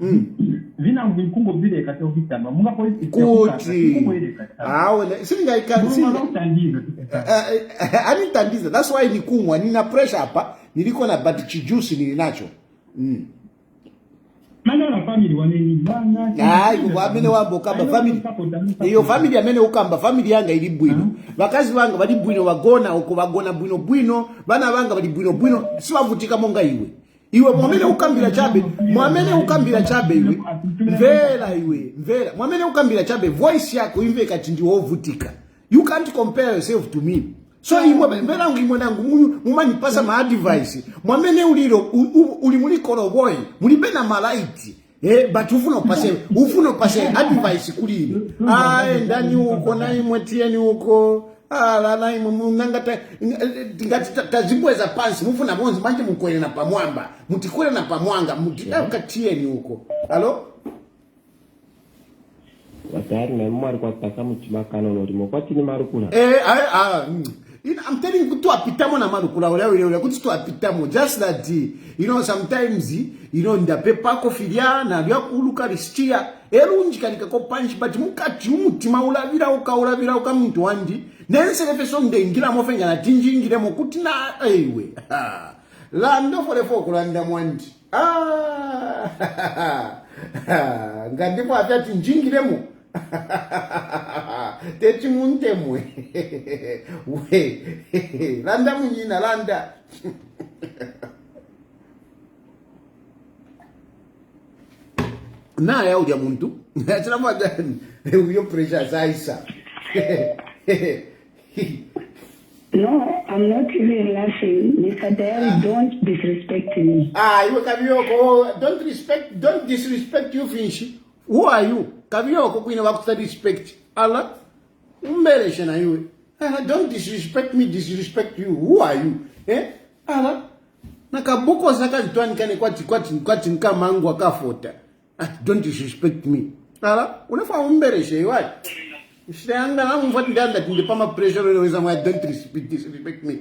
vina mkungo vile kati ofitamba munga polisi kuti anitandiza that's why nikumwa nina pressure hapa niliko na but chijusi nilinacho Nanga family wanenibanga. Wamene wabokamba family. Iyo family amene ukamba family yanga ili bwino. Bakazi banga bali bwino wagona uko bagona bwino. Bana banga bali bwino. Sibavutika monga iwe. Iwe mwamene ukambira chabe iwe. Mvera. Mwamene ukambira chabe voice yako imve kati ndi wovutika. You can't compare yourself to me. So mbera nangu mumanipasa ma advice. Mwamene uliro ulimulikoro boy. Mulibena malaiti. But ufuna pase advice kulini. Ndani uko na imwetieni uko. La imwe mnangata ngati tazibweza pansi mufuna bonzi manje mukwele na pamwamba. Mutikwele na pamwanga mutikatieni uko. Hello? Watari na mwari kwa pasa muchimakano norimo kwa chini marukula. I'm telling you to apitamo na marukula wale kuti to apitamo just that sometimes ndapepa kofilia na lya kuluka ristia erunji kalika ko punch but mukati umutima ulavira uka muntu wandi nense lepeso ndengira mofenga na tinjingire mo kuti na ewe lando for the folk landa mwandi ngandiko atati njingire mo teti muntemwe we landa munyina landa na ya udia muntu achana mwadani uyo pressure zaisa. No, I'm not even laughing. Mr. Tayali, don't disrespect me. You Kavioko, don't disrespect you, Finchi. Who are you? Kavioko, Queen of disrespect. Allah, you. Don't disrespect me, disrespect you. Who are you? Allah, nakaboko zaka ntwani kane kwati nkamangu akafota. Don't disrespect me. Allah, unafa umbereshe what? Shanga na mvati ndanda tindepama pressure ile weza mwa don't disrespect me.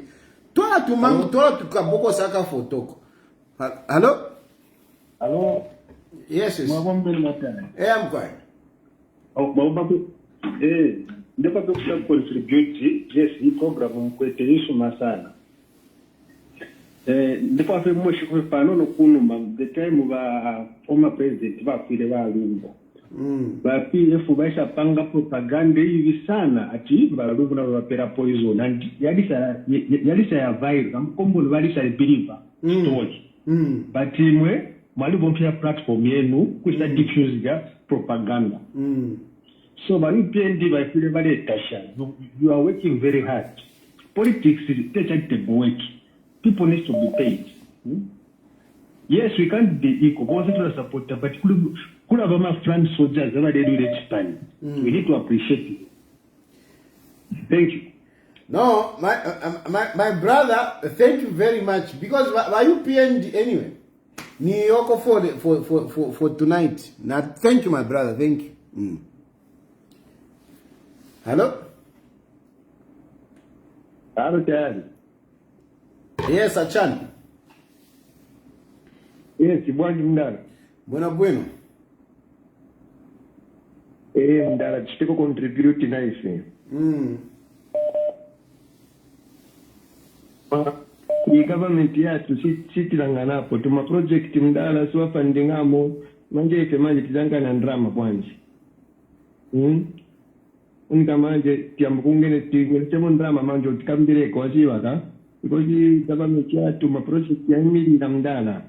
Toa tu mangu toa tu kaboko saka fotoko. Hello? Hello? Yes. Mwabombe matana. I'm fine. Mwabombe ndipo kwa contribute yes hii program mkwete Yesu masana. Ndipo afi mweshi kwa pano no kunuma the time ba former president ba file ba lumbo. Ba PF baisha panga propaganda hivi sana ati ba lumbo na wapera poison and yalisa ya virus amkombo walisha believer story. But imwe mwali bompia platform yenu kusta diffuse ya propaganda. So by UPND by file ba tasha you are working very hard. Politics is take work. People need to be paid. Yes, we can't be equal. Because it's a supporter, but could have my friend soldiers ever they do that time. We need to appreciate it. Thank you. No, my brother, thank you very much. Because why you PND anyway? Ni yoko for tonight. Now, thank you, my brother. Thank you. Hello? Hello, Dad. Yes, Achan. Yes, Bwana Mdala. Bueno. Mdala, chiteko contribute nice. The government yatu sitilangana hapo tuma project Mdala siwa funding amo manje ife manje tizanga na ndrama kwanza. Unika manje tiambukungene tingene ndrama manje utikambire kwa ziwa ka. Because the government yatu ma project ya mili na Mdala.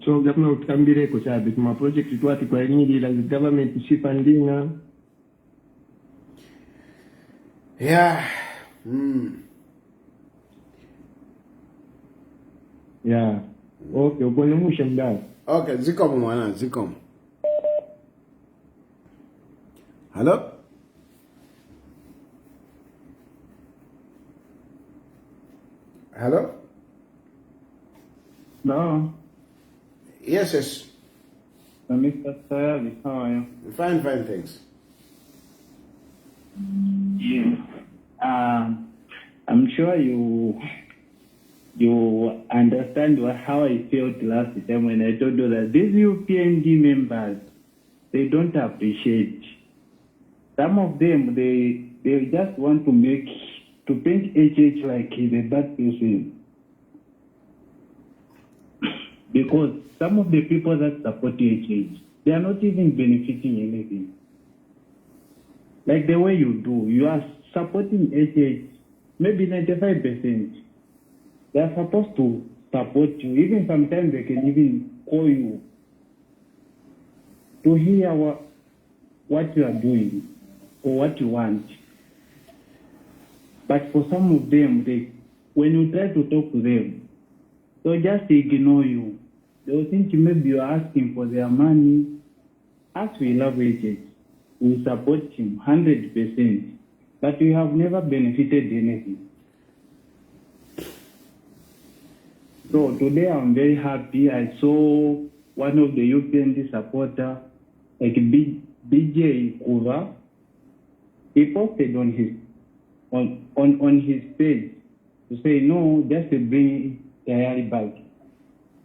So government utikambire kwa sabi tuma project tuwati kwa mili la government si funding. Yeah. Yeah. Okay, ubone musha Mdala. Okay, zikomo mwana, zikomo. Hello? Hello? No. Yes. Mr. Tayali, how are you? Fine, thanks. Yes. I'm sure you understand how I felt last time when I told you that these UPND members, they don't appreciate. Some of them, they just want to paint HH like the bad person. Because some of the people that support HH, they are not even benefiting anything. Like the way you do, you are supporting HH, maybe 95%. They are supposed to support you. Even sometimes they can even call you to hear what you are doing or what you want. But for some of them, when you try to talk to them, they'll just ignore you. They'll think maybe you're asking for their money. As we love HH, we support him 100%, but we have never benefited anything. So today I'm very happy. I saw one of the UPND supporter, like BJ Kuva, he posted on his page to say, no, just to bring Tayali back.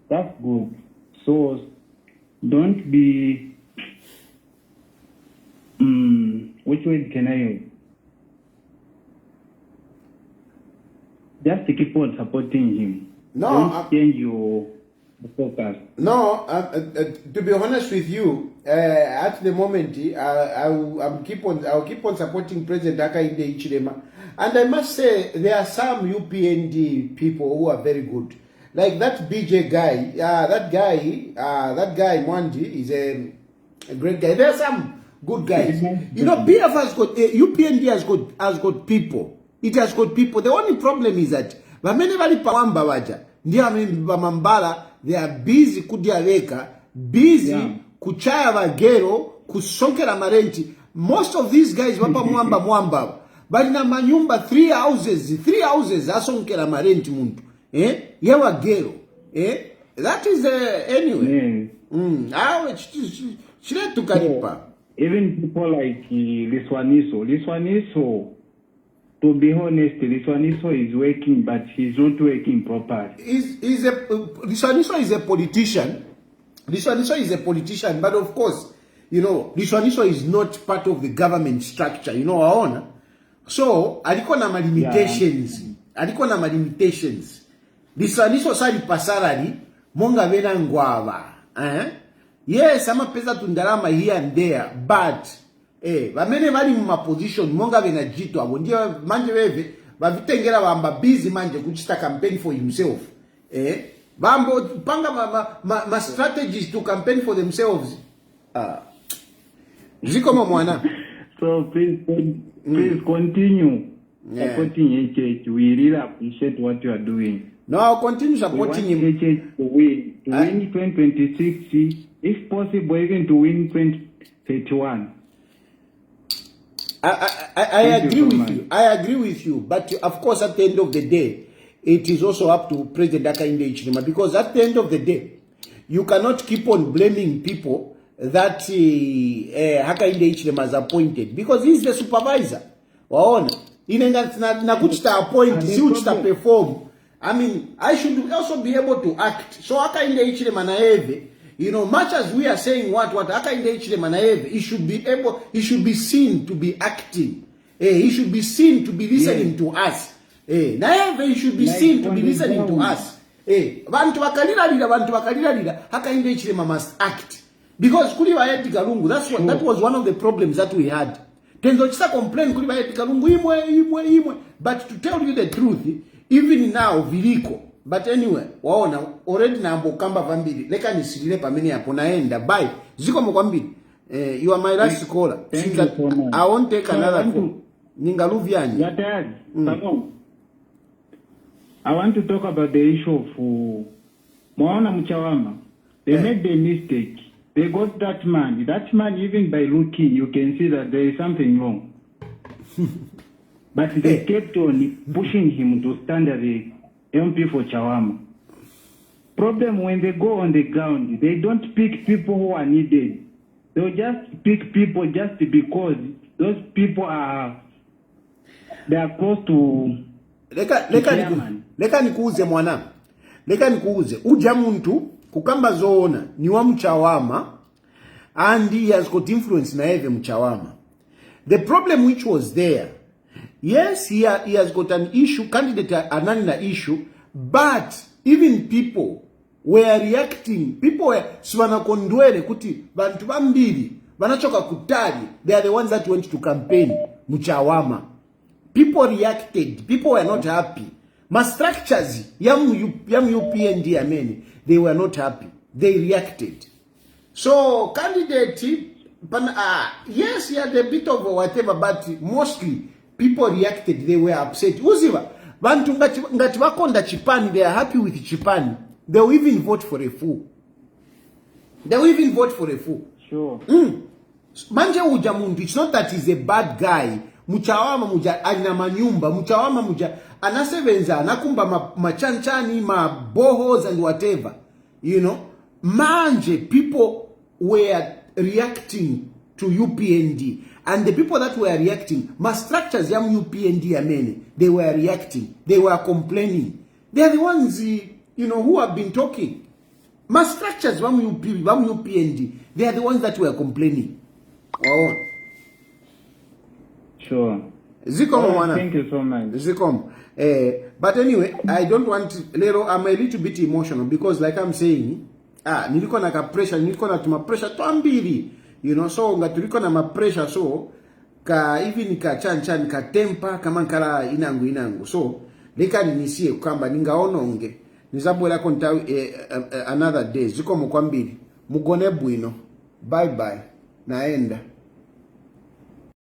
That's good. So don't be, which word can I use? Just to keep on supporting him. No, don't change your focus. No, to be honest with you, at the moment, I'll keep on supporting President Hakainde Hichilema, and I must say there are some UPND people who are very good, like that BJ guy. That guy Mwandi is a great guy. There are some good guys. You know, BF has got UPND has got people. It has got people. The only problem is that Bamene bali pawamba waja. Ndia bamambala, they are busy kudialeka, busy kuchaya bagero, kusonkera marenti. Most of these guys wapa mwamba. Bali na manyumba 3 houses asonkera marenti muntu. Yewa gero. That is anyway. Chile tukaripa. Even people like Liswaniso, to be honest, Liswaniso is working, but he's not working properly. Liswaniso is a politician. Liswaniso is a politician, but of course, you know, Liswaniso is not part of the government structure, you know, waona. So, aliko na limitations. Aliko na limitations. Liswaniso sali pasarali, monga vena ngwava. Yes, ama pesa tundalama here and there, but bamene bali mu position monga vena jito abo ndiye manje beve bavitengera bamba busy manje kuchita campaign for himself. Bambo panga ma strategies to campaign for themselves. Ziko mwana. So please continue supporting HH. We really appreciate what you are doing. No, I'll continue supporting him. HH to win 2026, if possible, even to win 2031. I agree with you. I agree with you. But of course, at the end of the day, it is also up to President Hakainde Hichilema, because at the end of the day, you cannot keep on blaming people that Hakainde Hichilema has appointed, because he's the supervisor. Waona, na kuchita appoint, si kuchita perform. I mean, I should also be able to act. So Hakainde Hichilema na eve, you know, much as we are saying what Hakainde Hichilema na eve, he should be seen to be acting. He should be seen to be listening to us. Na eve, he should be seen to be listening to us. Bantu bakalira, Hakainde Hichilema must act. Because kuli bayeti Kalungu, that was one of the problems that we had. Tenzo chisa complain kuli bayeti Kalungu imwe. But to tell you the truth, even now viliko. But anyway, waona already na ambo kamba vambili. Leka nisilile pameni hapo naenda. Bye. Ziko mkwambili. You are my last caller. I won't take another call. Ningaluvyani. I want to talk about the issue of Mwaona Chawama. They made the mistake. They got that man. That man, even by looking, you can see that there is something wrong. But they kept on pushing him to stand as a MP for Chawama. Problem when they go on the ground, they don't pick people who are needed. They'll just pick people just because those people they are close to Leka nikuuze mwana. Leka nikuuze. Uja muntu kukamba zoona ni wa Mchawama, and he has got influence na eve Mchawama. The problem which was there, yes, he has got an issue, candidate anani na issue, but even people were reacting. People were swana kondwele kuti bantu bambili banachoka kutali. They are the ones that went to campaign mu Chawama. People reacted. People were not happy. Ma structures yam UPND ameni, they were not happy. They reacted. So candidate yes, he had a bit of whatever, but mostly people reacted. They were upset. Uziva bantu ngati bakonda Chipani, they are happy with Chipani. They will even vote for a fool. They will even vote for a fool. Sure. Manje uja mundu, it's not that he's a bad guy. Muchawama muja alina manyumba, muchawama muja anasevenza, anakumba machanchani, bohos and whatever. You know, manje people were reacting to UPND, and the people that were reacting, ma structures yam UPND amene, they were reacting, they were complaining. They are the ones, who have been talking. Ma structures yam UPND, they are the ones that were complaining. Oh. Sure. Zikom, thank you so much. Zikom. But anyway, I don't want lero. I'm a little bit emotional because, like I'm saying, niliko na ka pressure, niliko na tuma pressure tuambili, so ngatuliko na ma pressure, so ka even ka chan ka tempa kama nkala inangu, so leka ninisie kwamba ningaononge nizabwela konta another day. Zikom kwambili mugone bwino. Bye bye. Naenda.